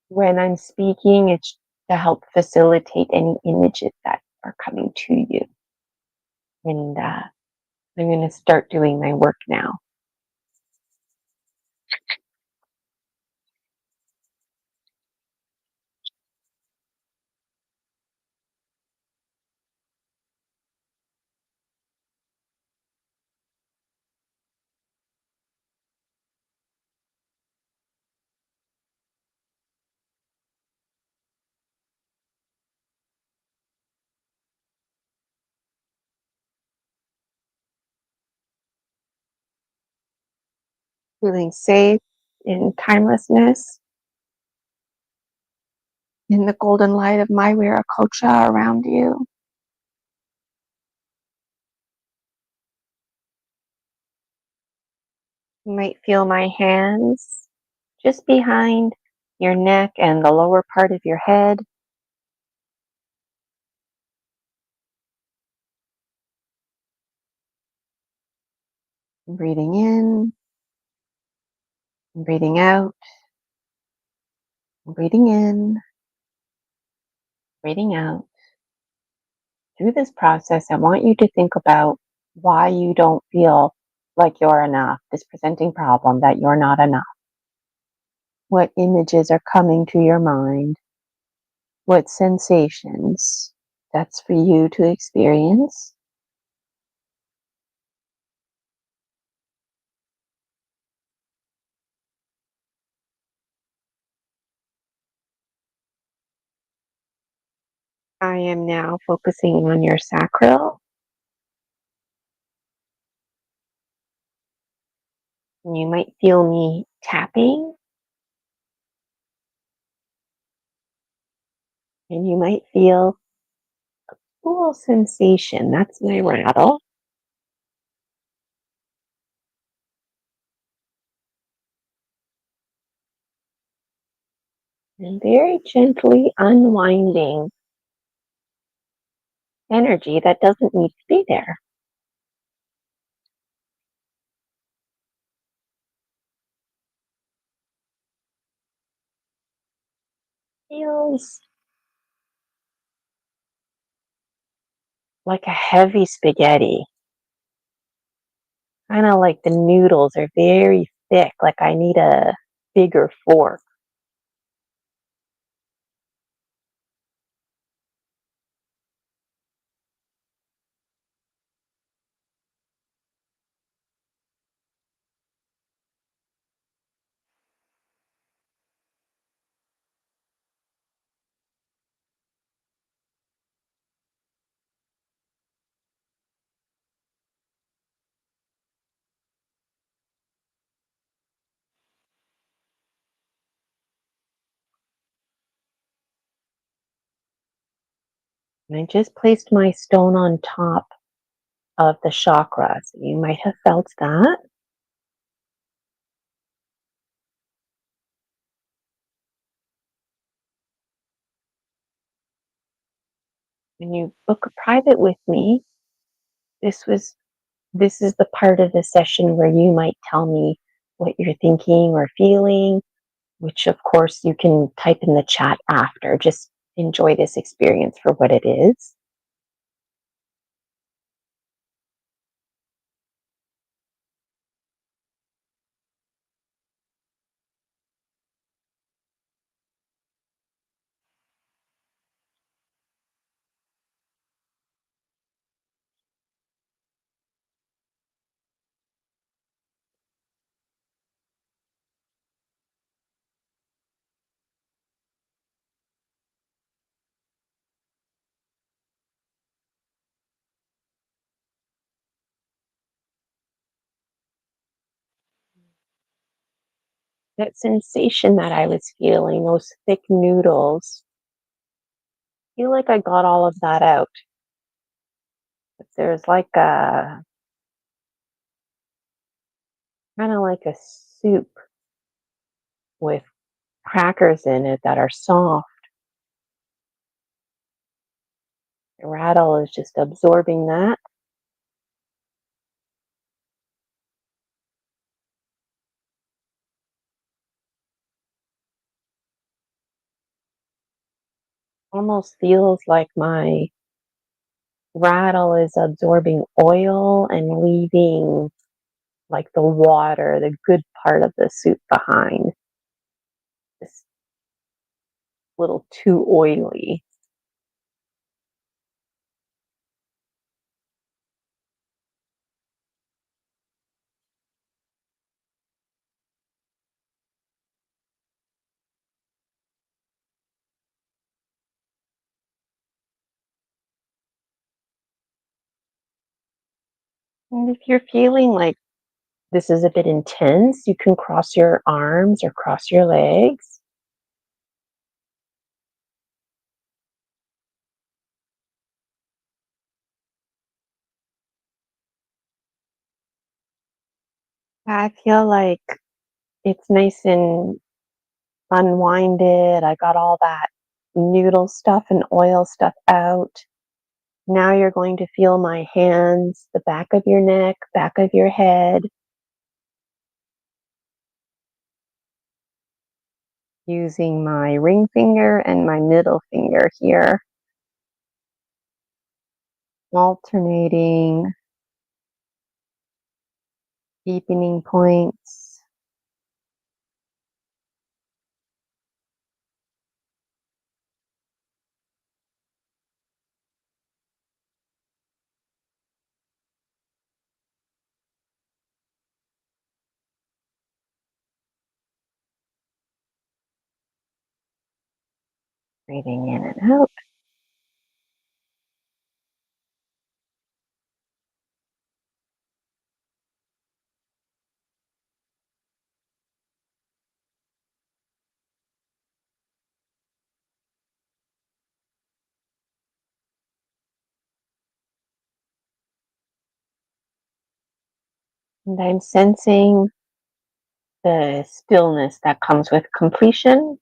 when I'm speaking, it's to help facilitate any images that are coming to you. And I'm going to start doing my work now. Feeling safe, in timelessness, in the golden light of my Viracocha around you. You might feel my hands just behind your neck and the lower part of your head. Breathing in, breathing out, breathing in, breathing out. Through this process, I want you to think about why you don't feel like you're enough, this presenting problem that you're not enough. What images are coming to your mind? What sensations that's for you to experience? I am now focusing on your sacral. You might feel me tapping, and you might feel a cool sensation. That's my rattle. And very gently unwinding energy that doesn't need to be there. Feels like a heavy spaghetti. Kind of like the noodles are very thick, like I need a bigger fork. And I just placed my stone on top of the chakra. So you might have felt that. When you book a private with me, this is the part of the session where you might tell me what you're thinking or feeling, which of course you can type in the chat after. Just enjoy this experience for what it is. That sensation that I was feeling, those thick noodles, I feel like I got all of that out. But there's like a kind of like a soup with crackers in it that are soft. The rattle is just absorbing that. Almost feels like my rattle is absorbing oil and leaving like the water, the good part of the soup behind. It's a little too oily. And if you're feeling like this is a bit intense, you can cross your arms or cross your legs. I feel like it's nice and unwinded. I got all that noodle stuff and oil stuff out. Now you're going to feel my hands, the back of your neck, back of your head, using my ring finger and my middle finger here, alternating, deepening points. Breathing in and out. And I'm sensing the stillness that comes with completion.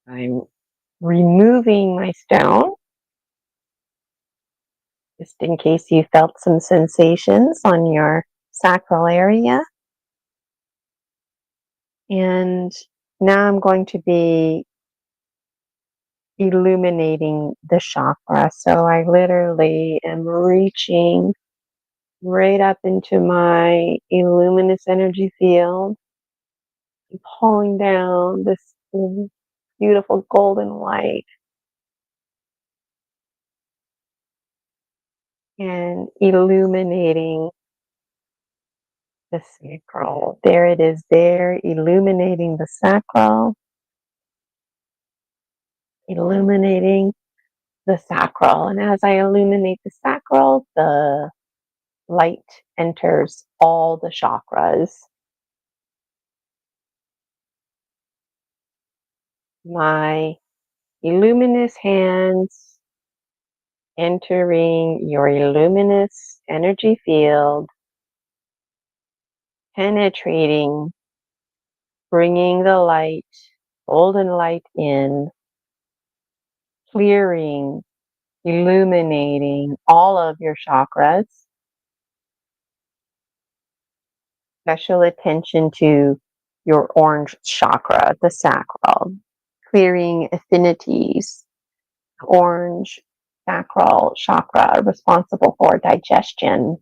I'm removing my stone, just in case you felt some sensations on your sacral area. And now I'm going to be illuminating the chakra. So I literally am reaching right up into my Illuminous energy field, pulling down this beautiful golden light and illuminating the sacral. There it is there, illuminating the sacral, illuminating the sacral. And as I illuminate the sacral, the light enters all the chakras. My Illuminous hands entering your Illuminous energy field, penetrating, bringing the light, golden light in, clearing, illuminating all of your chakras. Special attention to your orange chakra, the sacral, clearing affinities. Orange sacral chakra, responsible for digestion,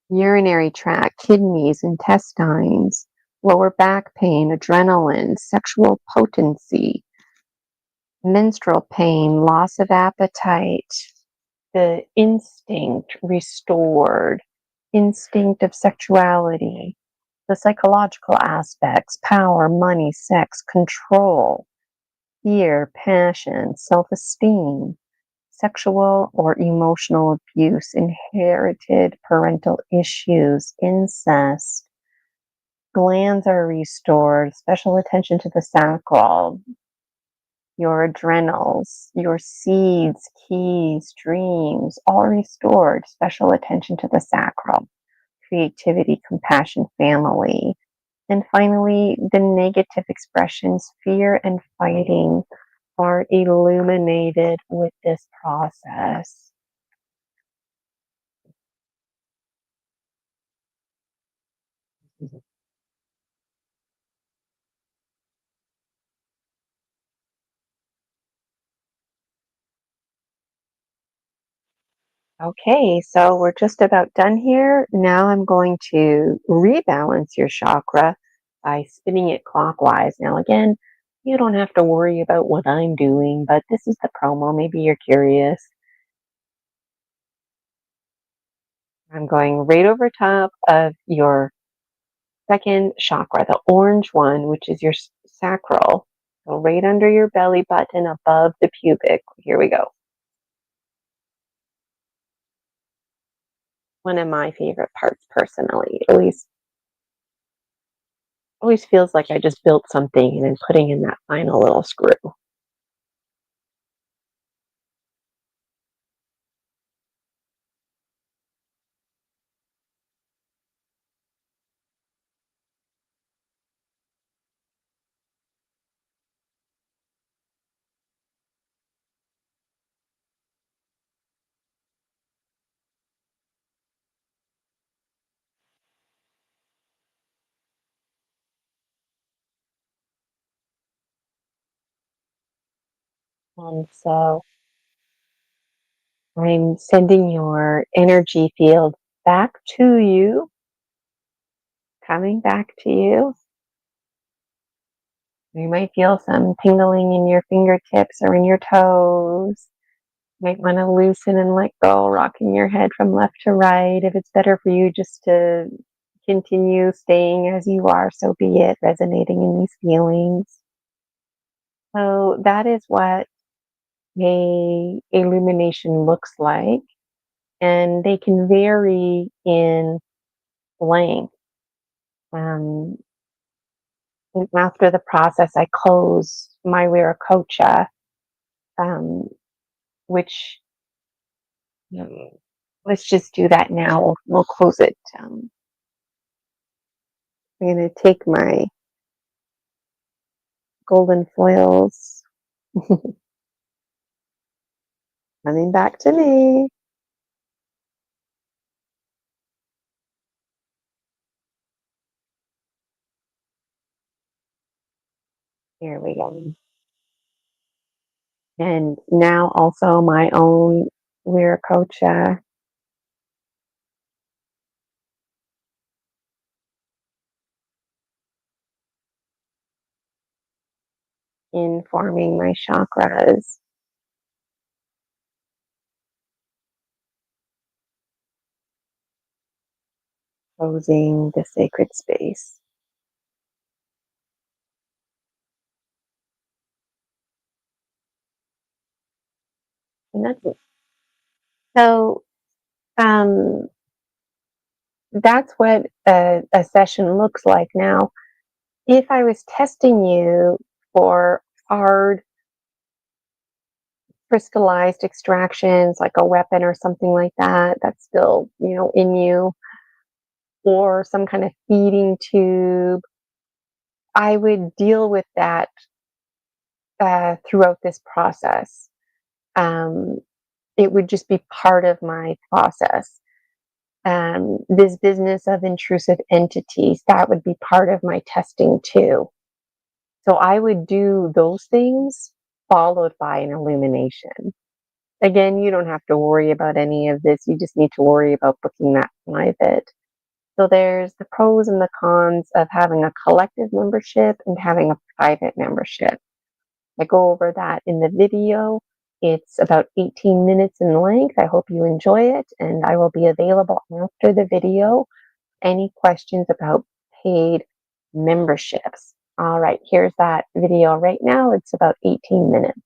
urinary tract, kidneys, intestines, lower back pain, adrenaline, sexual potency, menstrual pain, loss of appetite, the instinct restored, instinct of sexuality, the psychological aspects, power, money, sex, control, fear, passion, self-esteem, sexual or emotional abuse, inherited parental issues, incest. Glands are restored, special attention to the sacral, your adrenals, your seeds, keys, dreams, all restored, special attention to the sacral, creativity, compassion, family. And finally, the negative expressions, fear and fighting, are illuminated with this process. Okay, so we're just about done here. Now I'm going to rebalance your chakra by spinning it clockwise. Now again, you don't have to worry about what I'm doing, but this is the promo. Maybe you're curious. I'm going right over top of your second chakra, the orange one, which is your sacral. So right under your belly button above the pubic. Here we go. one of my favorite parts personally. It always feels like I just built something and then putting in that final little screw. And so I'm sending your energy field back to you, coming back to you. You might feel some tingling in your fingertips or in your toes. You might want to loosen and let go, rocking your head from left to right. If it's better for you just to continue staying as you are, so be it, resonating in these feelings. So that is what a illumination looks like. And they can vary in length. Um, and after the process, I close my Viracocha, um, which let's just do that now. We'll close it. I'm going to take my golden foils, coming back to me. Here we go. And now also my own Viracocha, informing my chakras. Closing the sacred space. And that's it. So that's what a session looks like. Now, if I was testing you for hard crystallized extractions, like a weapon or something like that, that's still, in you, or some kind of feeding tube, I would deal with that throughout this process. Um, it would just be part of my process. This business of intrusive entities, that would be part of my testing too. So I would do those things followed by an illumination. Again, you don't have to worry about any of this. You just need to worry about booking that private. So there's the pros and the cons of having a collective membership and having a private membership. I go over that in the video. It's about 18 minutes in length. I hope you enjoy it, and I will be available after the video. Any questions about paid memberships? All right, here's that video right now. It's about 18 minutes.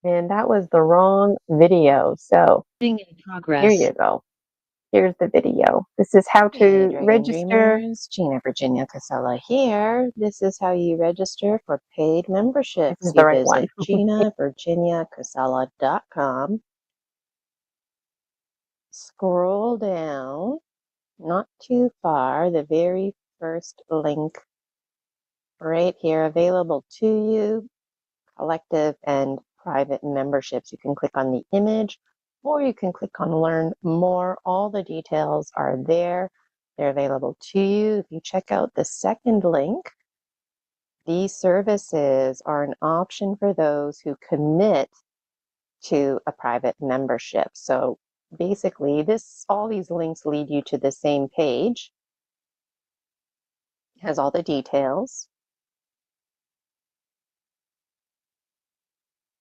And that was the wrong video. So In here progress. you go. Here's the video. This is how to Dragon register. Dreamers, Gina, Virginia, Casella here. This is how you register for paid memberships. This is the You right one. visit GinaVirginiaCasella.com. Scroll down, not too far, the very first link right here available to you, collective and private memberships. You can click on the image or you can click on learn more. All the details are there. They're available to you. If you check out the second link, these services are an option for those who commit to a private membership. So basically, all these links lead you to the same page. It has all the details.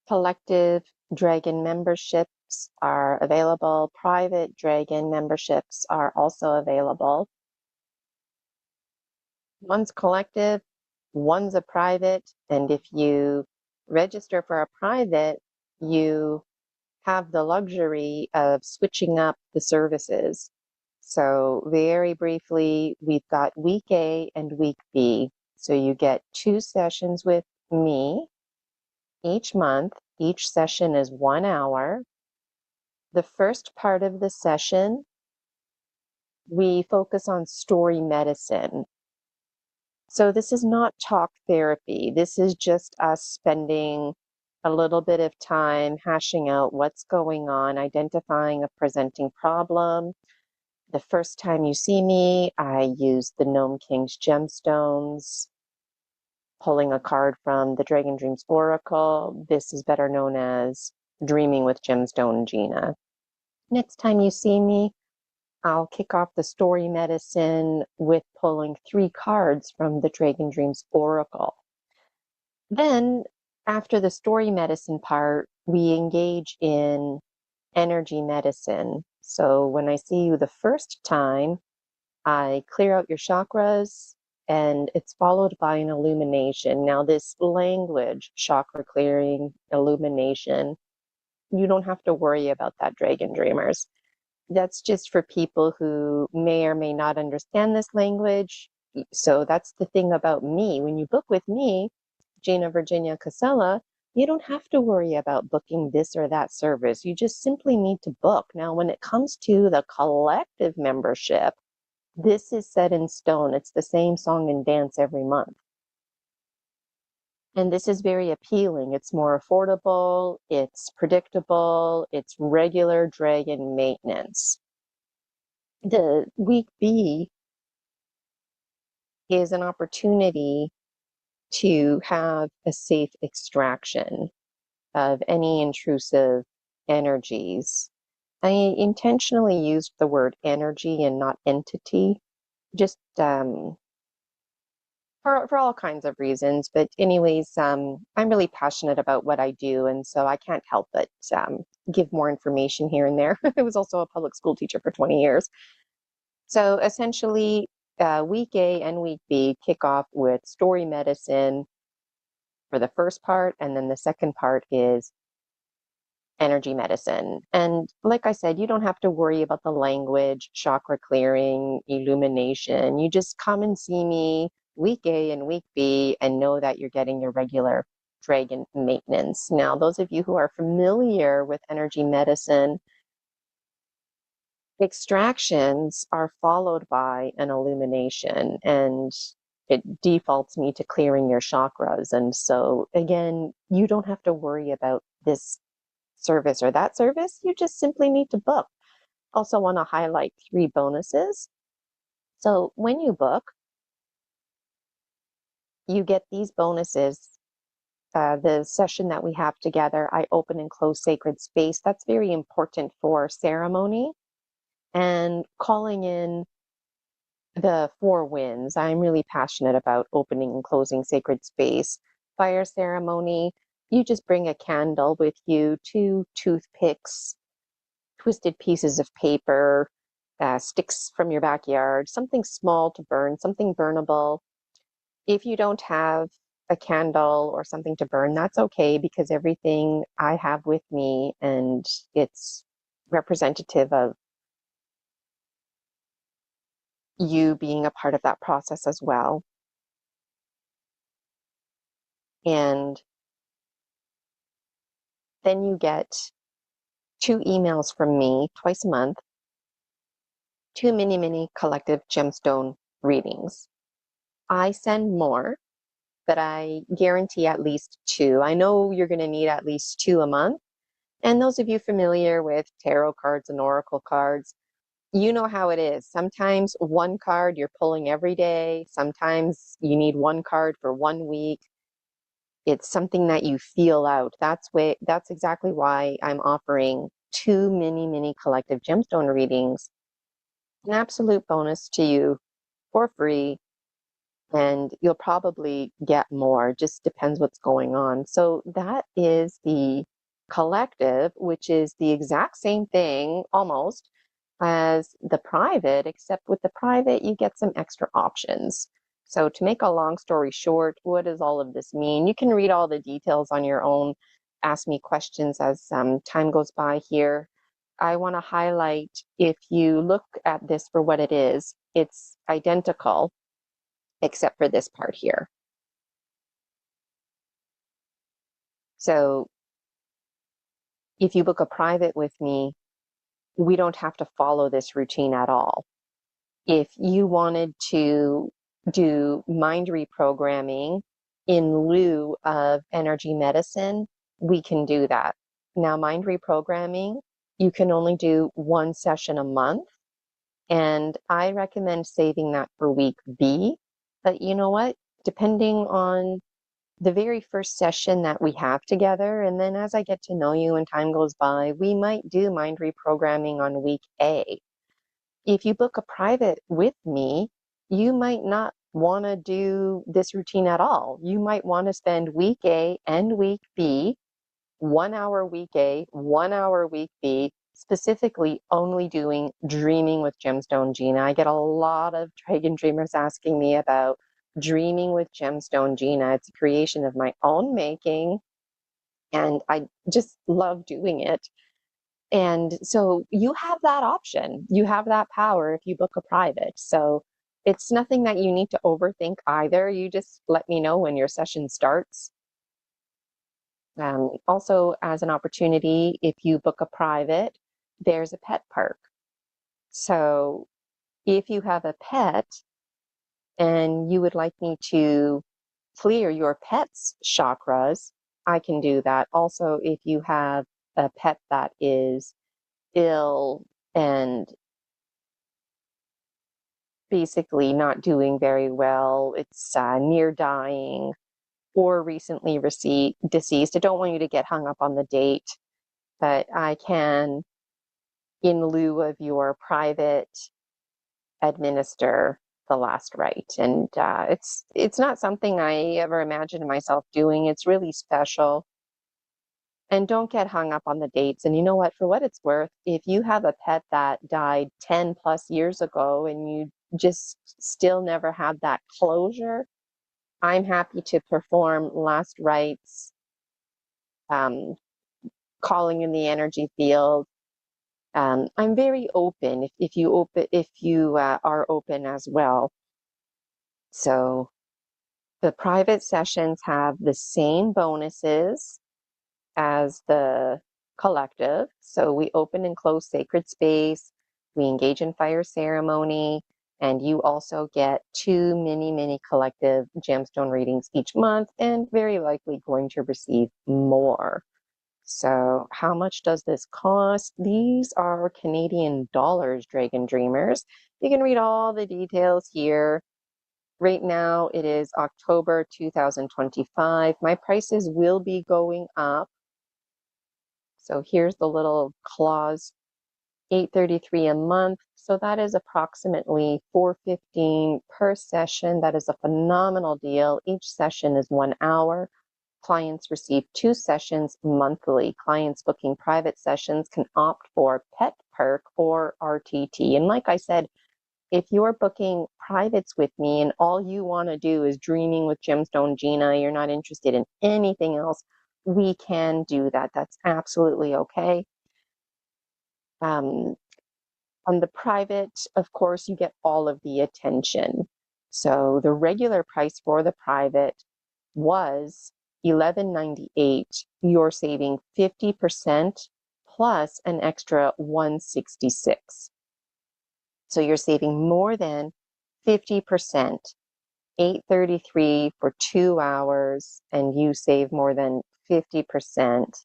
Collective Dragon memberships are available. Private Dragon memberships are also available. One's collective, one's a private, and if you register for a private, you have the luxury of switching up the services. So very briefly, we've got week A and week B. So you get 2 sessions with me each month. Each session is 1 hour. The first part of the session, we focus on story medicine. So this is not talk therapy. This is just us spending a little bit of time hashing out what's going on, identifying a presenting problem. The first time you see me, I use the Gnome King's Gemstones, pulling a card from the Dragon Dreams Oracle. This is better known as Dreaming with Gemstone Gina. Next time you see me, I'll kick off the story medicine with pulling 3 cards from the Dragon Dreams Oracle. Then, after the story medicine part, we engage in energy medicine. So when I see you the first time, I clear out your chakras, and it's followed by an illumination. Now, this language, chakra clearing, illumination, you don't have to worry about that, Dragon Dreamers. That's just for people who may or may not understand this language. So that's the thing about me. When you book with me, Gina Virginia Casella, you don't have to worry about booking this or that service. You just simply need to book. Now, when it comes to the collective membership, this is set in stone. It's the same song and dance every month. And this is very appealing. It's more affordable, it's predictable, it's regular dragon maintenance. The week B is an opportunity to have a safe extraction of any intrusive energies. I intentionally used the word energy and not entity, just for all kinds of reasons. But anyways, I'm really passionate about what I do, and so I can't help but give more information here and there. I was also a public school teacher for 20 years. So essentially, week A and week B kick off with story medicine for the first part, and then the second part is energy medicine. And like I said, you don't have to worry about the language, chakra clearing, illumination. You just come and see me week A and week B and know that you're getting your regular dragon maintenance. Now, those of you who are familiar with energy medicine, extractions are followed by an illumination, and it defaults me to clearing your chakras. And so again, you don't have to worry about this service or that service. You just simply need to book. Also want to highlight 3 bonuses. So when you book, you get these bonuses. The session that we have together, I open and close sacred space. That's very important for ceremony and calling in the 4 winds. I'm really passionate about opening and closing sacred space. Fire ceremony, you just bring a candle with you, 2 toothpicks, twisted pieces of paper, sticks from your backyard, something small to burn, something burnable. If you don't have a candle or something to burn, that's okay, because everything I have with me, and it's representative of you being a part of that process as well. And then you get 2 emails from me twice a month, 2 mini collective gemstone readings. I send more, but I guarantee at least 2. I know you're going to need at least 2 a month. And those of you familiar with tarot cards and oracle cards, you know how it is. Sometimes 1 card you're pulling every day. Sometimes you need 1 card for 1 week. It's something that you feel out. That's exactly why I'm offering 2 mini collective gemstone readings, an absolute bonus to you for free. And you'll probably get more, just depends what's going on. So that is the collective, which is the exact same thing almost as the private, except with the private, you get some extra options. So to make a long story short, what does all of this mean? You can read all the details on your own, ask me questions as time goes by here. I want to highlight, if you look at this for what it is, it's identical, except for this part here. So if you book a private with me, we don't have to follow this routine at all. If you wanted to do mind reprogramming in lieu of energy medicine, we can do that. Now, mind reprogramming, you can only do one session a month, and I recommend saving that for week B. But you know what? Depending on the very first session that we have together, and then as I get to know you and time goes by, we might do mind reprogramming on week A. If you book a private with me, you might not want to do this routine at all. You might want to spend week A and week B, 1 hour week A, 1 hour week B, specifically only doing dreaming with Gemstone Gina. I get a lot of dragon dreamers asking me about dreaming with Gemstone Gina. It's a creation of my own making, and I just love doing it. And so you have that option. You have that power if you book a private. So it's nothing that you need to overthink either. You just let me know when your session starts. Also, as an opportunity, if you book a private, there's a pet park. So if you have a pet and you would like me to clear your pet's chakras, I can do that. Also, if you have a pet that is ill and basically not doing very well, it's near dying or recently deceased, I don't want you to get hung up on the date, but I can, in lieu of your private, administer the last rite. And it's not something I ever imagined myself doing. It's really special. And don't get hung up on the dates. And you know what? For what it's worth, if you have a pet that died 10 plus years ago and you just still never had that closure, I'm happy to perform last rites, calling in the energy field. I'm very open if you are open as well. So the private sessions have the same bonuses as the collective. So we open and close sacred space, we engage in fire ceremony, and you also get 2 mini collective gemstone readings each month, and very likely going to receive more. So how much does this cost? These are Canadian dollars, Dragon Dreamers. You can read all the details here. Right now it is October 2025. My prices will be going up. So here's the little clause, $833 a month. So that is approximately $415 per session. That is a phenomenal deal. Each session is 1 hour. Clients receive 2 sessions monthly. Clients booking private sessions can opt for Pet Perk or RTT. And like I said, if you're booking privates with me and all you want to do is dreaming with Gemstone Gina, you're not interested in anything else, we can do that. That's absolutely okay. On the private, of course, you get all of the attention. So the regular price for the private was $11.98. You're saving 50% plus an extra $166. So you're saving more than 50%. $833 for 2 hours, and you save more than 50%.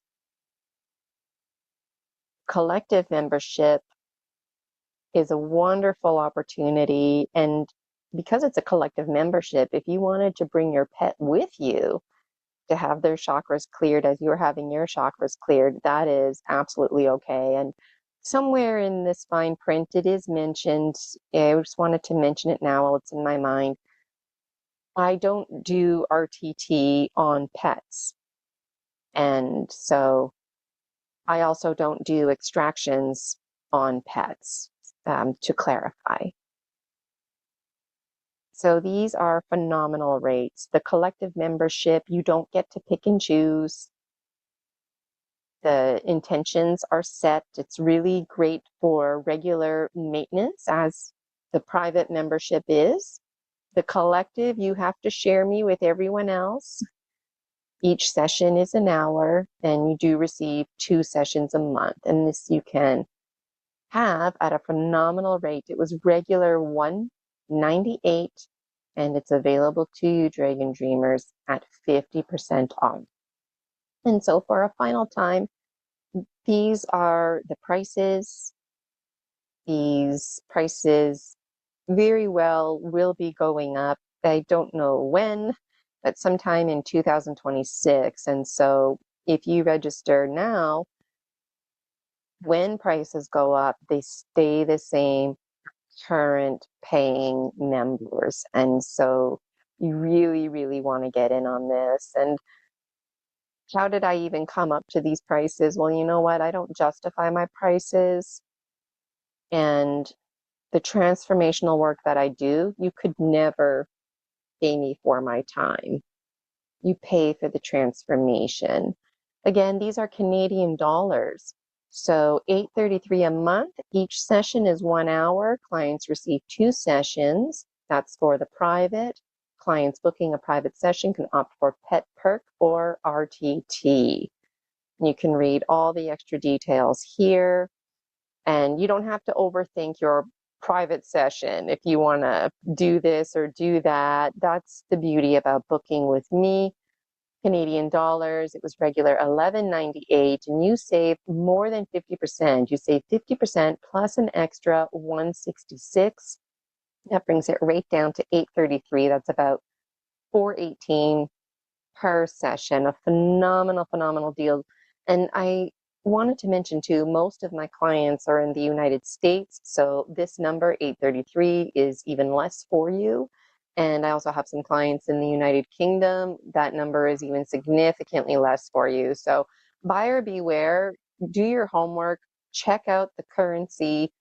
Collective membership is a wonderful opportunity, and because it's a collective membership, if you wanted to bring your pet with you to have their chakras cleared as you're having your chakras cleared, that is absolutely okay. And somewhere in this fine print, it is mentioned, I just wanted to mention it now while it's in my mind, I don't do RTT on pets. And so I also don't do extractions on pets, to clarify. So these are phenomenal rates. The collective membership, you don't get to pick and choose. The intentions are set. It's really great for regular maintenance, as the private membership is. The collective, you have to share me with everyone else. Each session is an hour, and you do receive 2 sessions a month. And this you can have at a phenomenal rate. It was regular $198, and it's available to you, Dragon Dreamers, at 50% off. And so for a final time, these are the prices. These prices very well will be going up. I don't know when, but sometime in 2026. And so if you register now, when prices go up, they stay the same current paying members. And so you really, really want to get in on this. And how did I even come up to these prices? Well, you know what? I don't justify my prices. And the transformational work that I do, you could never pay me for my time. You pay for the transformation. Again, these are Canadian dollars. So $833 a month. Each session is 1 hour. Clients receive 2 sessions. That's for the private. Clients booking a private session can opt for Pet Perk or RTT. You can read all the extra details here. And you don't have to overthink your private session if you want to do this or do that. That's the beauty about booking with me. Canadian dollars, it was regular $11.98, and you save more than 50%. You save 50% plus an extra $166. That brings it right down to $833. That's about $418 per session. A phenomenal deal. And I wanted to mention too, most of my clients are in the United States, so this number 833 is even less for you. And I also have some clients in the United Kingdom. That number is even significantly less for you. So buyer beware, do your homework, check out the currency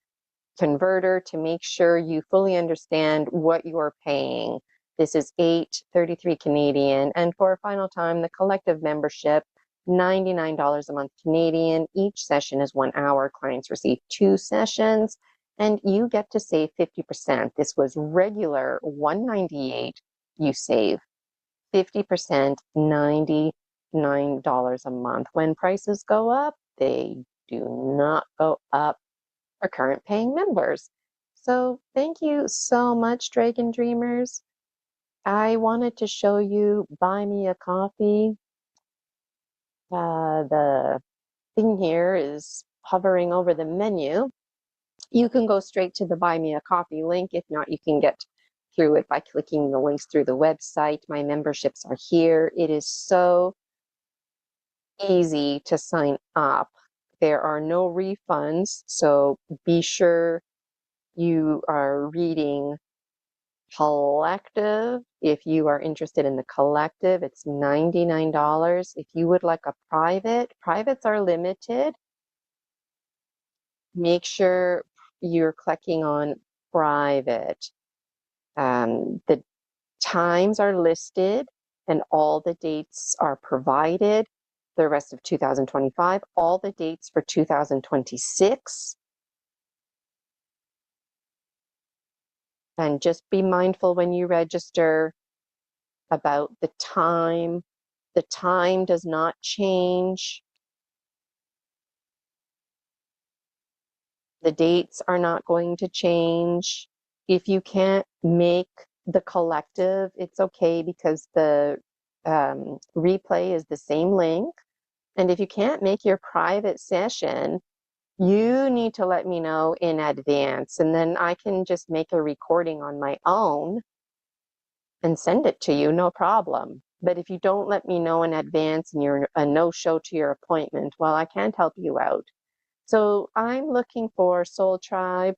converter to make sure you fully understand what you're paying. This is $833 Canadian. And for a final time, the collective membership, $99 a month Canadian. Each session is 1 hour. Clients receive 2 sessions, and you get to save 50%. This was regular $198. You save 50%, $99 a month. When prices go up, they do not go up for current paying members. So thank you so much, Dragon Dreamers. I wanted to show you Buy Me a Coffee. The thing here is hovering over the menu. You can go straight to the Buy Me a Coffee link. If not, you can get through it by clicking the links through the website. My memberships are here. It is so easy to sign up. There are no refunds, so be sure you are reading collective. If you are interested in the collective, it's $99. If you would like a private, privates are limited. Make sure you're clicking on private. The times are listed and all the dates are provided. The rest of 2025, all the dates for 2026. And just be mindful when you register about the time. The time does not change. The dates are not going to change. If you can't make the collective, it's okay, because the replay is the same link. And if you can't make your private session, you need to let me know in advance, and then I can just make a recording on my own and send it to you, no problem. But if you don't let me know in advance and you're a no-show to your appointment, well, I can't help you out. So I'm looking for Soul Tribe.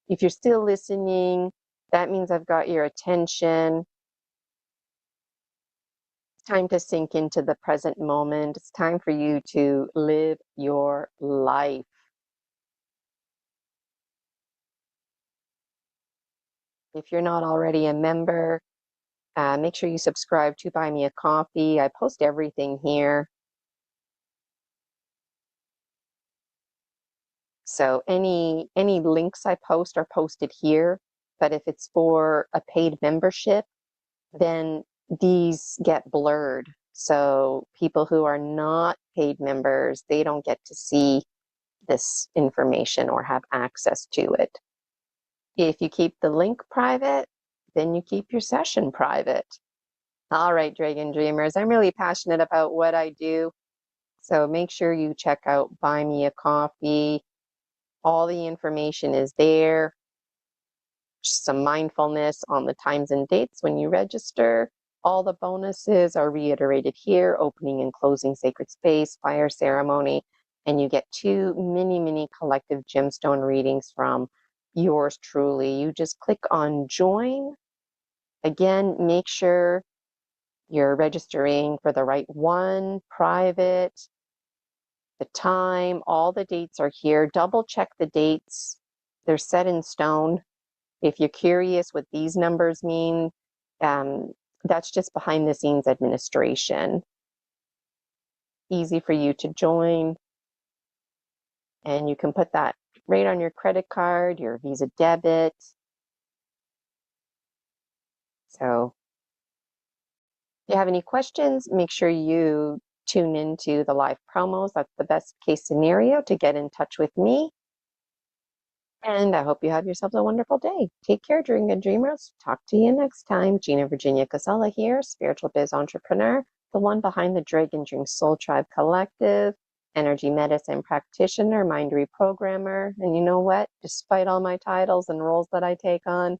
If you're still listening, that means I've got your attention. It's time to sink into the present moment. It's time for you to live your life. If you're not already a member, make sure you subscribe to Buy Me a Coffee. I post everything here. So any links I post are posted here. But if it's for a paid membership, then these get blurred. So people who are not paid members, they don't get to see this information or have access to it. If you keep the link private, then you keep your session private. All right, Dragon Dreamers, I'm really passionate about what I do. So make sure you check out Buy Me a Coffee. All the information is there. Some mindfulness on the times and dates when you register. All the bonuses are reiterated here: opening and closing sacred space, fire ceremony, and you get 2 mini collective gemstone readings from yours truly. You just click on join. Again, make sure you're registering for the right one, private, the time, all the dates are here. Double check the dates. They're set in stone. If you're curious what these numbers mean, that's just behind the scenes administration. Easy for you to join. And you can put that right on your credit card, your Visa debit. So if you have any questions, make sure you tune into the live promos. That's the best case scenario to get in touch with me. And I hope you have yourselves a wonderful day. Take care, Dragon Dreamers. Talk to you next time. Gina Virginia Casella here, spiritual biz entrepreneur, the one behind the Dragon Dream Soul Tribe Collective, energy medicine practitioner, mind reprogrammer. And you know what? Despite all my titles and roles that I take on,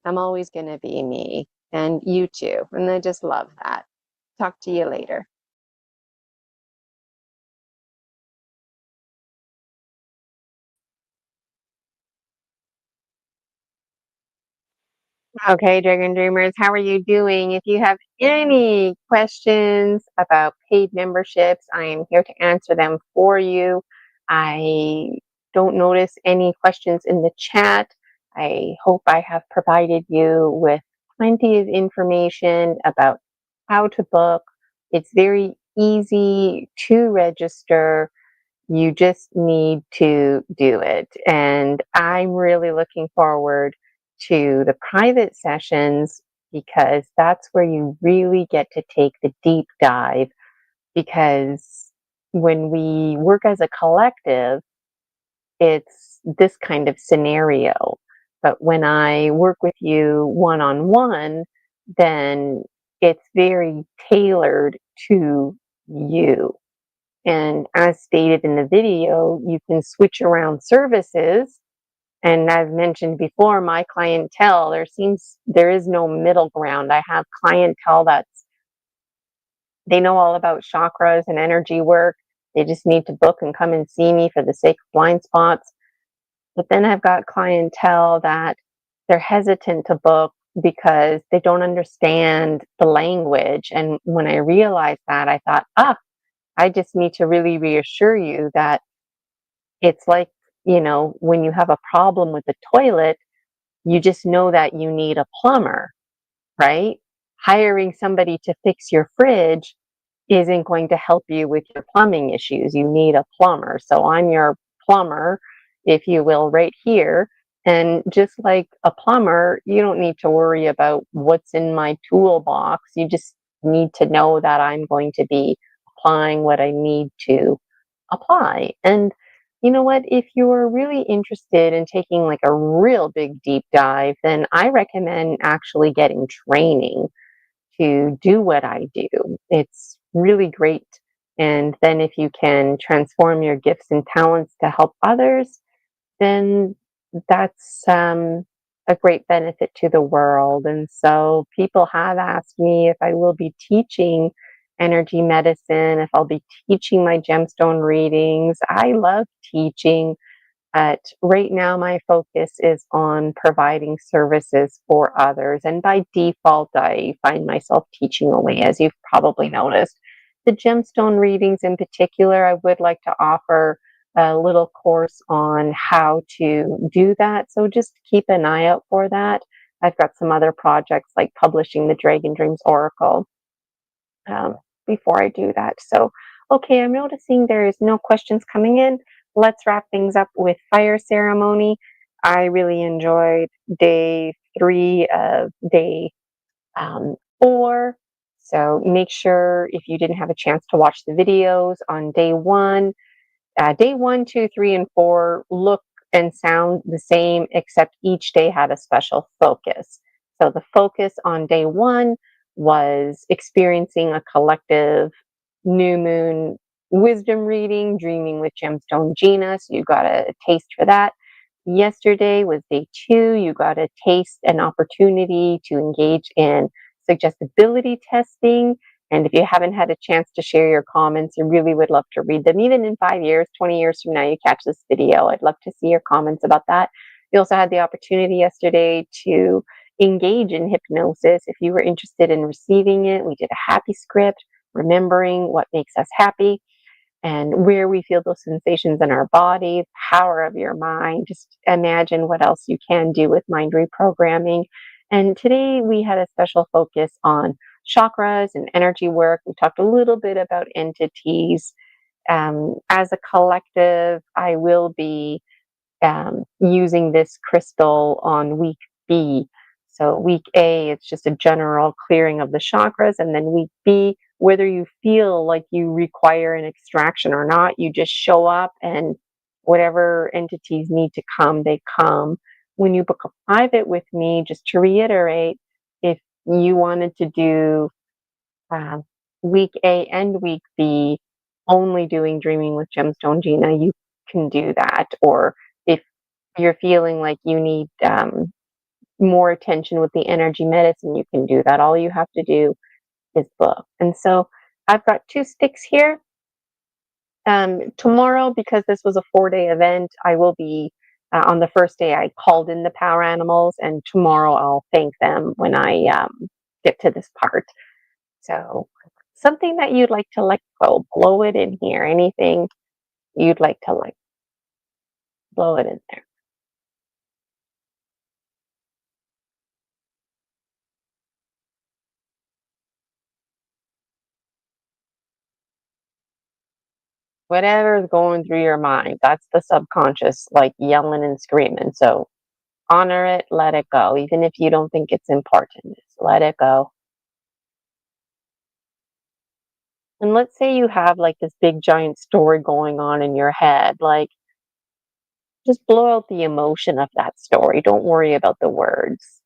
I'm always going to be me. And you too. And I just love that. Talk to you later. Okay, Dragon Dreamers, how are you doing? If you have any questions about paid memberships, I am here to answer them for you. I don't notice any questions in the chat. I hope I have provided you with plenty of information about how to book. It's very easy to register. You just need to do it. And I'm really looking forward to the private sessions because that's where you really get to take the deep dive. Because when we work as a collective, it's this kind of scenario. But when I work with you one on one, then it's very tailored to you. And as stated in the video, you can switch around services. And I've mentioned before, my clientele, there is no middle ground. I have clientele they know all about chakras and energy work. They just need to book and come and see me for the sake of blind spots. But then I've got clientele that they're hesitant to book because they don't understand the language. And when I realized that, I thought, I just need to really reassure you that it's like, when you have a problem with the toilet, you just know that you need a plumber, right? Hiring somebody to fix your fridge isn't going to help you with your plumbing issues. You need a plumber. So I'm your plumber, if you will, right here. And just like a plumber, you don't need to worry about what's in my toolbox. You just need to know that I'm going to be applying what I need to apply. And you know what? If you're really interested in taking like a real big deep dive, then I recommend actually getting training to do what I do. It's really great. And then if you can transform your gifts and talents to help others, then that's a great benefit to the world. And so people have asked me if I will be teaching energy medicine, if I'll be teaching my gemstone readings. I love teaching. But right now, my focus is on providing services for others. And by default, I find myself teaching away, as you've probably noticed. The gemstone readings in particular, I would like to offer a little course on how to do that. So just keep an eye out for that. I've got some other projects like publishing the Dragon Dreams Oracle before I do that. So, okay, I'm noticing there is no questions coming in. Let's wrap things up with fire ceremony. I really enjoyed day 3 of day 4. So make sure if you didn't have a chance to watch the videos on day 1, day 1, 2, 3, and 4 look and sound the same, except each day had a special focus. So the focus on day 1 was experiencing a collective new moon wisdom reading, dreaming with Gemstone Gina. So you got a taste for that. Yesterday was day 2. You got a taste and opportunity to engage in suggestibility testing. And if you haven't had a chance to share your comments, I really would love to read them. Even in 5 years, 20 years from now, you catch this video, I'd love to see your comments about that. You also had the opportunity yesterday to engage in hypnosis. If you were interested in receiving it, we did a happy script, remembering what makes us happy and where we feel those sensations in our body, power of your mind. Just imagine what else you can do with mind reprogramming. And today we had a special focus on chakras and energy work. We talked a little bit about entities. As a collective, I will be using this crystal on week B. So week A, it's just a general clearing of the chakras. And then week B, whether you feel like you require an extraction or not, you just show up and whatever entities need to come, they come. When you book a private with me, just to reiterate, if you wanted to do uh, week A and week B, only doing Dreaming with Gemstone Gina, you can do that. Or if you're feeling like you need more attention with the energy medicine, you can do that. All you have to do is book. And so I've got 2 sticks here. Tomorrow, because this was a 4-day event, I will be on the first day I called in the power animals, and tomorrow I'll thank them when I get to this part. So something that you'd like to let go, blow it in here. Anything you'd like to like, blow it in there. Whatever's going through your mind, that's the subconscious, like yelling and screaming. So honor it, let it go. Even if you don't think it's important, just let it go. And let's say you have like this big giant story going on in your head, like just blow out the emotion of that story. Don't worry about the words.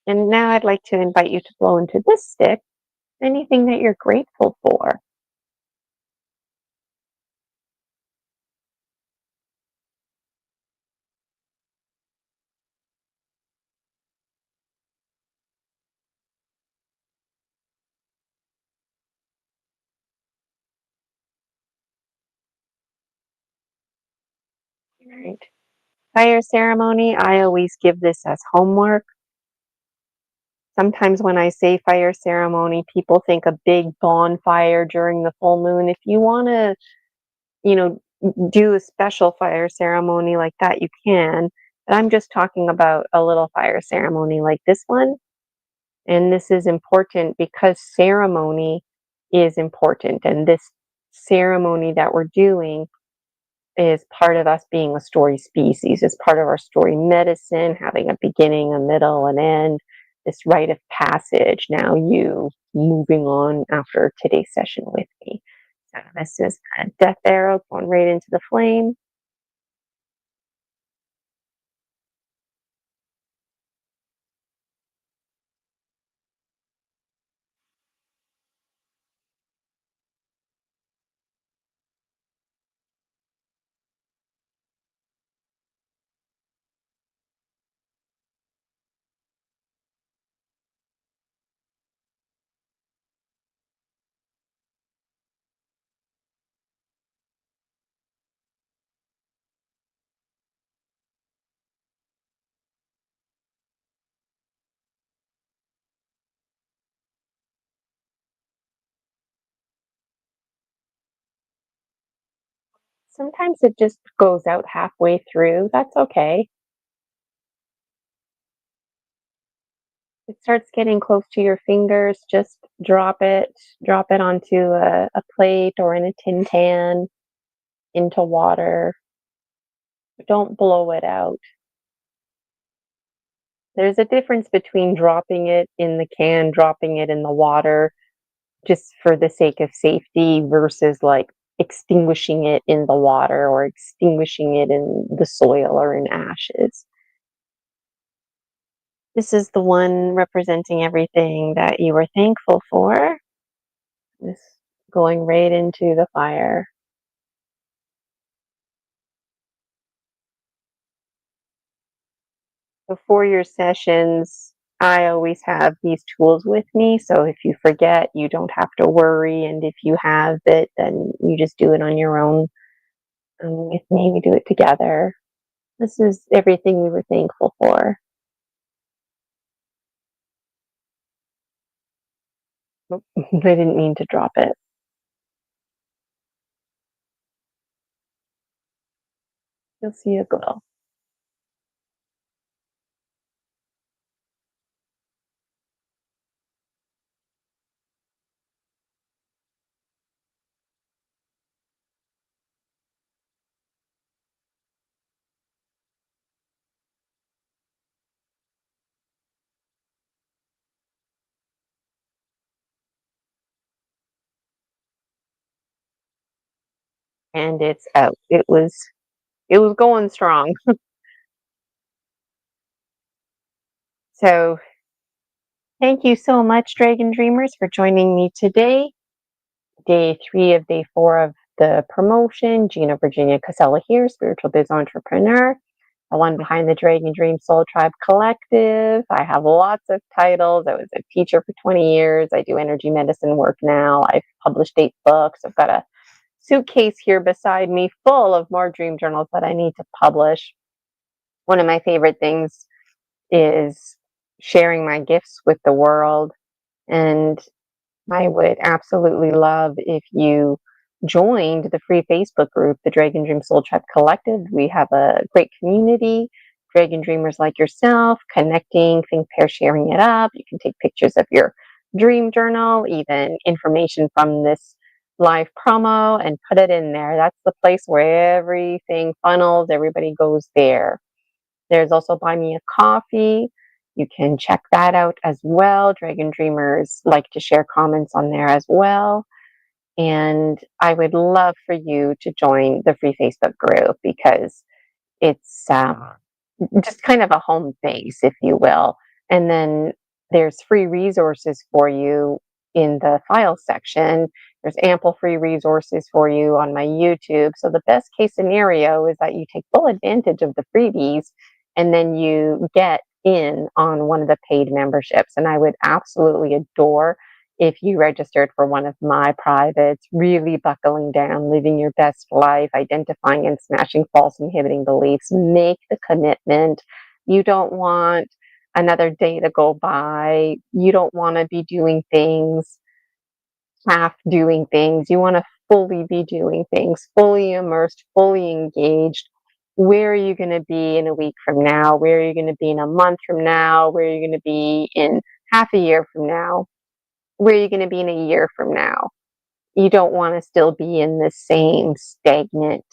And now I'd like to invite you to blow into this stick anything that you're grateful for. Right. Fire ceremony, I always give this as homework. Sometimes when I say fire ceremony, people think a big bonfire during the full moon. If you want to, you know, do a special fire ceremony like that, you can. But I'm just talking about a little fire ceremony like this one. And this is important because ceremony is important. And this ceremony that we're doing is part of us being a story species. It's part of our story medicine, having a beginning, a middle, an end, this rite of passage. Now you moving on after today's session with me. So this is a death arrow going right into the flame. Sometimes it just goes out halfway through. That's okay. It starts getting close to your fingers, just drop it. Drop it onto a plate or in a tin can into water. Don't blow it out. There's a difference between dropping it in the can, dropping it in the water, just for the sake of safety versus like extinguishing it in the water or extinguishing it in the soil or in ashes. This is the one representing everything that you were thankful for. This going right into the fire. Before your sessions, I always have these tools with me. So if you forget, you don't have to worry. And if you have it, then you just do it on your own. With me, we do it together. This is everything we were thankful for. I didn't mean to drop it. You'll see a glow. And it's out. It was going strong. So thank you so much, Dragon Dreamers, for joining me today. Day 3 of day 4 of the promotion. Gina, Virginia, Casella here, spiritual biz entrepreneur. The one behind the Dragon Dream Soul Tribe Collective. I have lots of titles. I was a teacher for 20 years. I do energy medicine work now. I've published 8 books. I've got a suitcase here beside me full of more dream journals that I need to publish. One of my favorite things is sharing my gifts with the world. And I would absolutely love if you joined the free Facebook group, the Dragon Dream Soul Tribe Collective. We have a great community, Dragon Dreamers like yourself, connecting, think, pair, sharing it up. You can take pictures of your dream journal, even information from this live promo, and put it in there. That's the place where everything funnels, everybody goes there. There's also Buy Me a Coffee. You can check that out as well. Dragon Dreamers like to share comments on there as well. And I would love for you to join the free Facebook group because it's just kind of a home base, if you will. And then there's free resources for you in the file section. There's ample free resources for you on my YouTube. So the best case scenario is that you take full advantage of the freebies and then you get in on one of the paid memberships. And I would absolutely adore if you registered for one of my privates, really buckling down, living your best life, identifying and smashing false inhibiting beliefs. Make the commitment. You don't want another day to go by. You don't want to be doing things, half doing things. You want to fully be doing things, fully immersed, fully engaged. Where are you going to be in a week from now? Where are you going to be in a month from now? Where are you going to be in half a year from now? Where are you going to be in a year from now? You don't want to still be in the same stagnant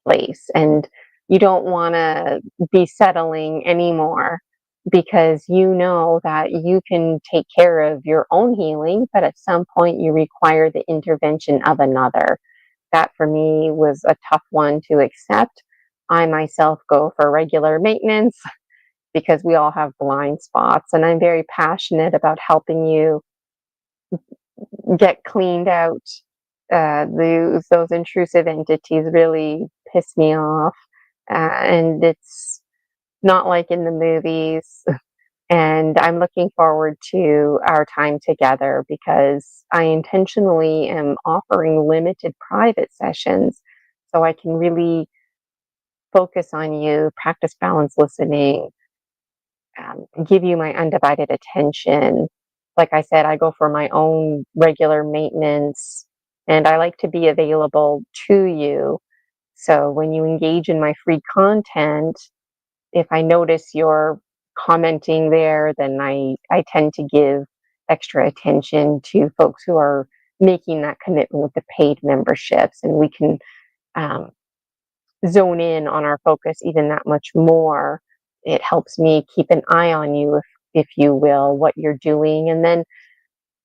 place, and you don't want to be settling anymore because you know that you can take care of your own healing, but at some point you require the intervention of another. That for me was a tough one to accept. I myself go for regular maintenance because we all have blind spots, and I'm very passionate about helping you get cleaned out. Those intrusive entities really piss me off, and it's not like in the movies. And I'm looking forward to our time together because I intentionally am offering limited private sessions so I can really focus on you, practice balance listening, give you my undivided attention. Like I said, I go for my own regular maintenance and I like to be available to you. So when you engage in my free content, if I notice you're commenting there, then I tend to give extra attention to folks who are making that commitment with the paid memberships, and we can zone in on our focus even that much more. It helps me keep an eye on you, if you will, what you're doing. And then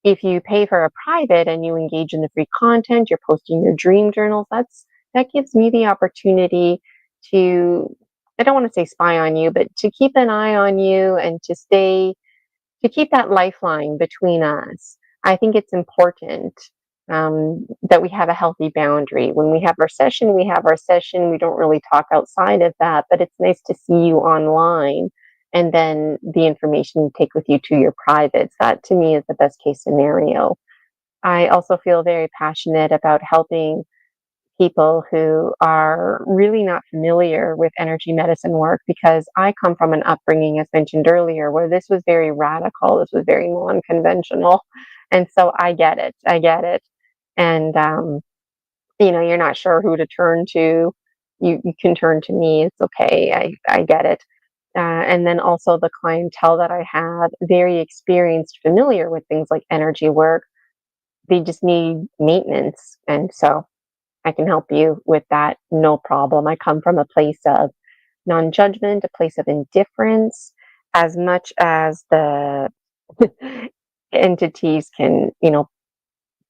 if you pay for a private and you engage in the free content, you're posting your dream journals, that gives me the opportunity to, I don't want to say spy on you, but to keep an eye on you and to keep that lifeline between us. I think it's important that we have a healthy boundary. When we have our session, we have our session. We don't really talk outside of that, but it's nice to see you online. And then the information you take with you to your privates. That to me is the best case scenario. I also feel very passionate about helping people who are really not familiar with energy medicine work, because I come from an upbringing, as mentioned earlier, where this was very radical, this was very non-conventional. And so I get it. I get it. And, you're not sure who to turn to. You can turn to me. It's okay. I get it. And then also the clientele that I have, very experienced, familiar with things like energy work. They just need maintenance. And so I can help you with that, no problem. I come from a place of non-judgment, a place of indifference, as much as the entities can,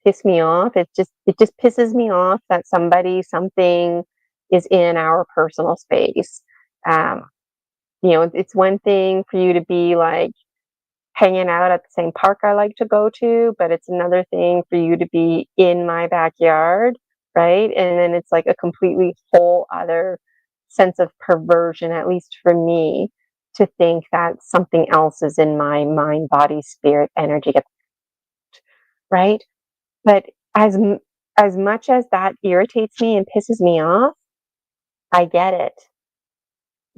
piss me off. It just pisses me off that something is in our personal space. Um, it's one thing for you to be like hanging out at the same park I like to go to, but it's another thing for you to be in my backyard, right? And then it's like a completely whole other sense of perversion, at least for me, to think that something else is in my mind, body, spirit, energy, right? But as much as that irritates me and pisses me off, I get it.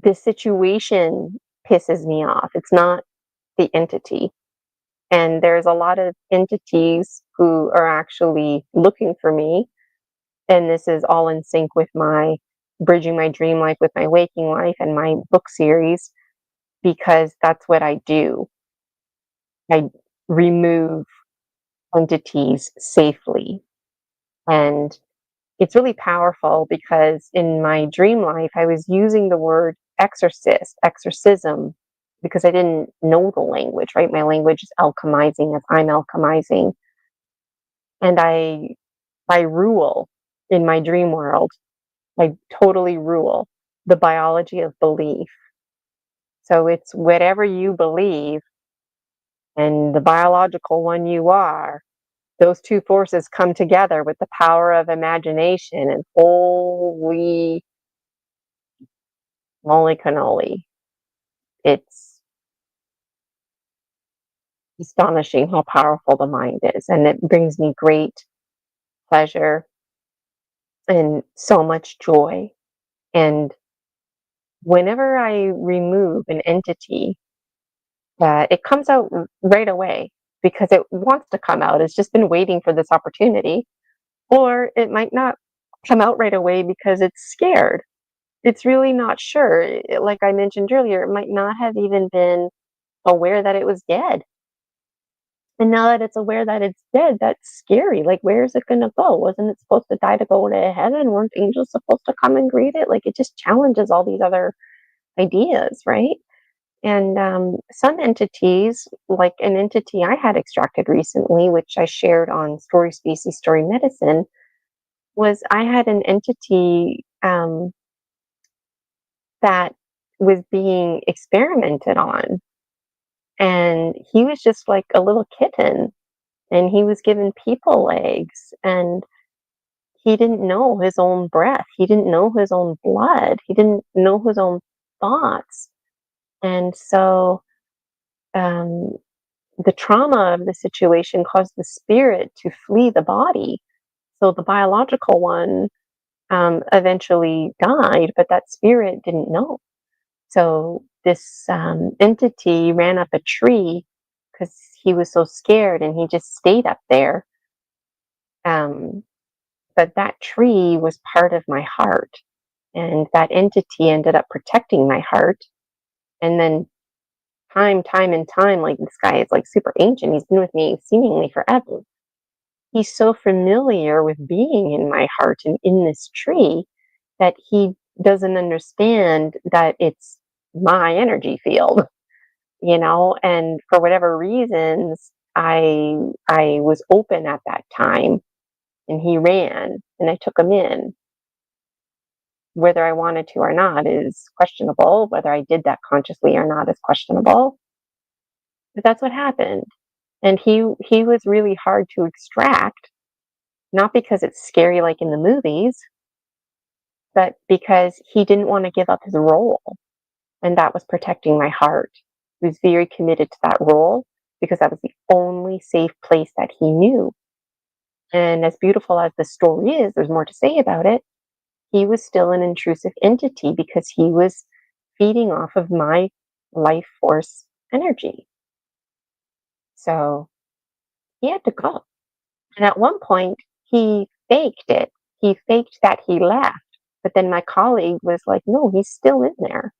This situation pisses me off. It's not the entity. And there's a lot of entities who are actually looking for me. And this is all in sync with my bridging my dream life with my waking life and my book series, because that's what I do. I remove entities safely. And it's really powerful because in my dream life, I was using the word exorcism, because I didn't know the language, right? My language is alchemizing as I'm alchemizing. And I rule in my dream world. I totally rule the biology of belief. So it's whatever you believe and the biological one you are, those two forces come together with the power of imagination, and holy moly cannoli. It's astonishing how powerful the mind is. And it brings me great pleasure and so much joy. And whenever I remove an entity, it comes out right away because it wants to come out. It's just been waiting for this opportunity. Or it might not come out right away because it's scared. It's really not sure. Like I mentioned earlier, it might not have even been aware that it was dead. And now that it's aware that it's dead, that's scary. Like, where is it going to go? Wasn't it supposed to die to go to heaven? Weren't angels supposed to come and greet it? Like, it just challenges all these other ideas, right? And some entities, like an entity I had extracted recently, which I shared on Story Species, Story Medicine, was I had an entity that was being experimented on. And he was just like a little kitten, and he was given people legs, and he didn't know his own breath. He didn't know his own blood. He didn't know his own thoughts. And so the trauma of the situation caused the spirit to flee the body. So the biological one eventually died, but that spirit didn't know. So this entity ran up a tree because he was so scared, and he just stayed up there. But that tree was part of my heart. And that entity ended up protecting my heart. And then time and time, like this guy is like super ancient. He's been with me seemingly forever. He's so familiar with being in my heart and in this tree that he doesn't understand that it's my energy field, and for whatever reasons, I was open at that time, and he ran, and I took him in. Whether I wanted to or not is questionable. Whether I did that consciously or not is questionable. But that's what happened. And he was really hard to extract, not because it's scary like in the movies, but because he didn't want to give up his role. And that was protecting my heart. He was very committed to that role because that was the only safe place that he knew. And as beautiful as the story is, there's more to say about it. He was still an intrusive entity because he was feeding off of my life force energy. So he had to go. And at one point, he faked it. He faked that he left. But then my colleague was like, no, he's still in there.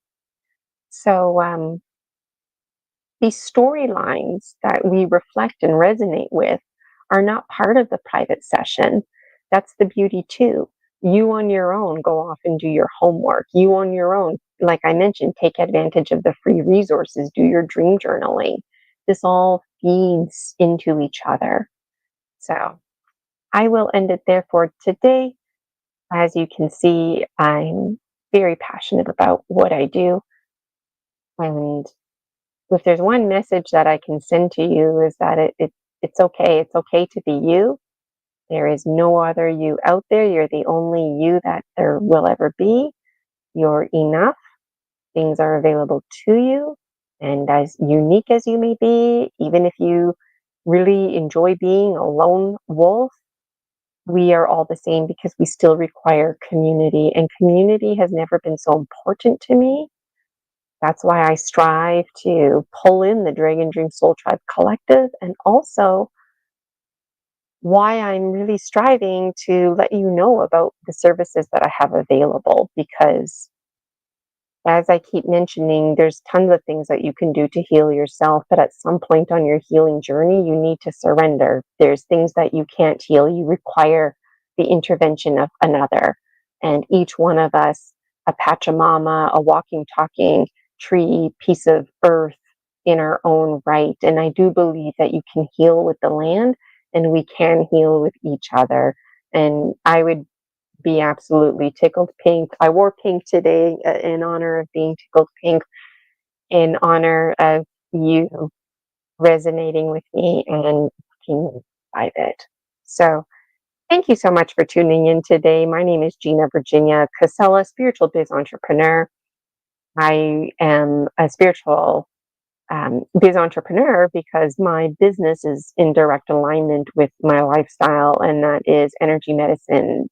So these storylines that we reflect and resonate with are not part of the private session. That's the beauty too. You on your own go off and do your homework. You on your own, like I mentioned, take advantage of the free resources, do your dream journaling. This all feeds into each other. So I will end it there for today. As you can see, I'm very passionate about what I do. And if there's one message that I can send to you is that it's okay. It's okay to be you. There is no other you out there. You're the only you that there will ever be. You're enough. Things are available to you. And as unique as you may be, even if you really enjoy being a lone wolf, we are all the same because we still require community. And community has never been so important to me. That's why I strive to pull in the Dragon Dream Soul Tribe Collective, and also why I'm really striving to let you know about the services that I have available, because as I keep mentioning, there's tons of things that you can do to heal yourself, but at some point on your healing journey, you need to surrender. There's things that you can't heal. You require the intervention of another. And each one of us, a Pachamama, a walking, talking tree, piece of earth in our own right. And I do believe that you can heal with the land and we can heal with each other. And I would be absolutely tickled pink. I wore pink today in honor of being tickled pink, in honor of you resonating with me and being by it. So thank you so much for tuning in today. My name is Gina Virginia Casella, spiritual biz entrepreneur. I am a spiritual biz entrepreneur because my business is in direct alignment with my lifestyle, and that is energy medicine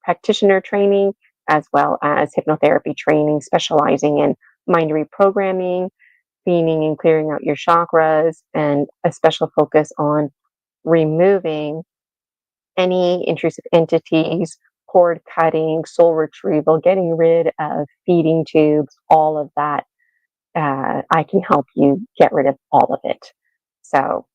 practitioner training, as well as hypnotherapy training, specializing in mind reprogramming, cleaning and clearing out your chakras, and a special focus on removing any intrusive entities, cord cutting, soul retrieval, getting rid of feeding tubes, all of that. I can help you get rid of all of it. So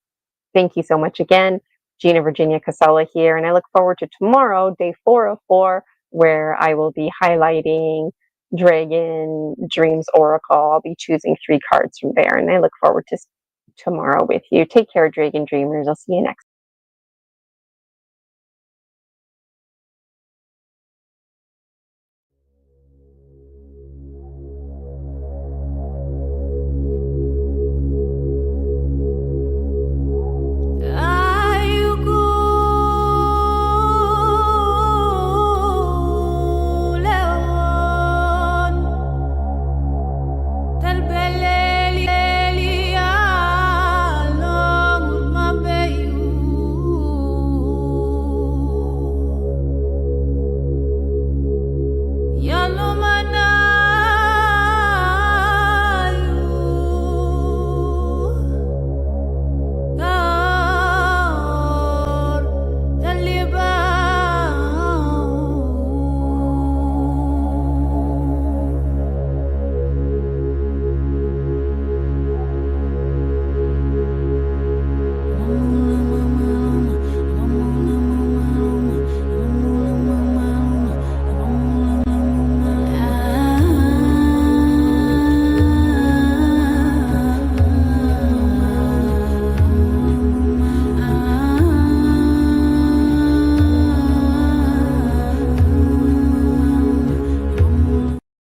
thank you so much again. Gina Virginia Casella here, and I look forward to tomorrow, day 404, where I will be highlighting Dragon Dreams Oracle. I'll be choosing 3 cards from there, and I look forward to tomorrow with you. Take care, Dragon Dreamers. I'll see you next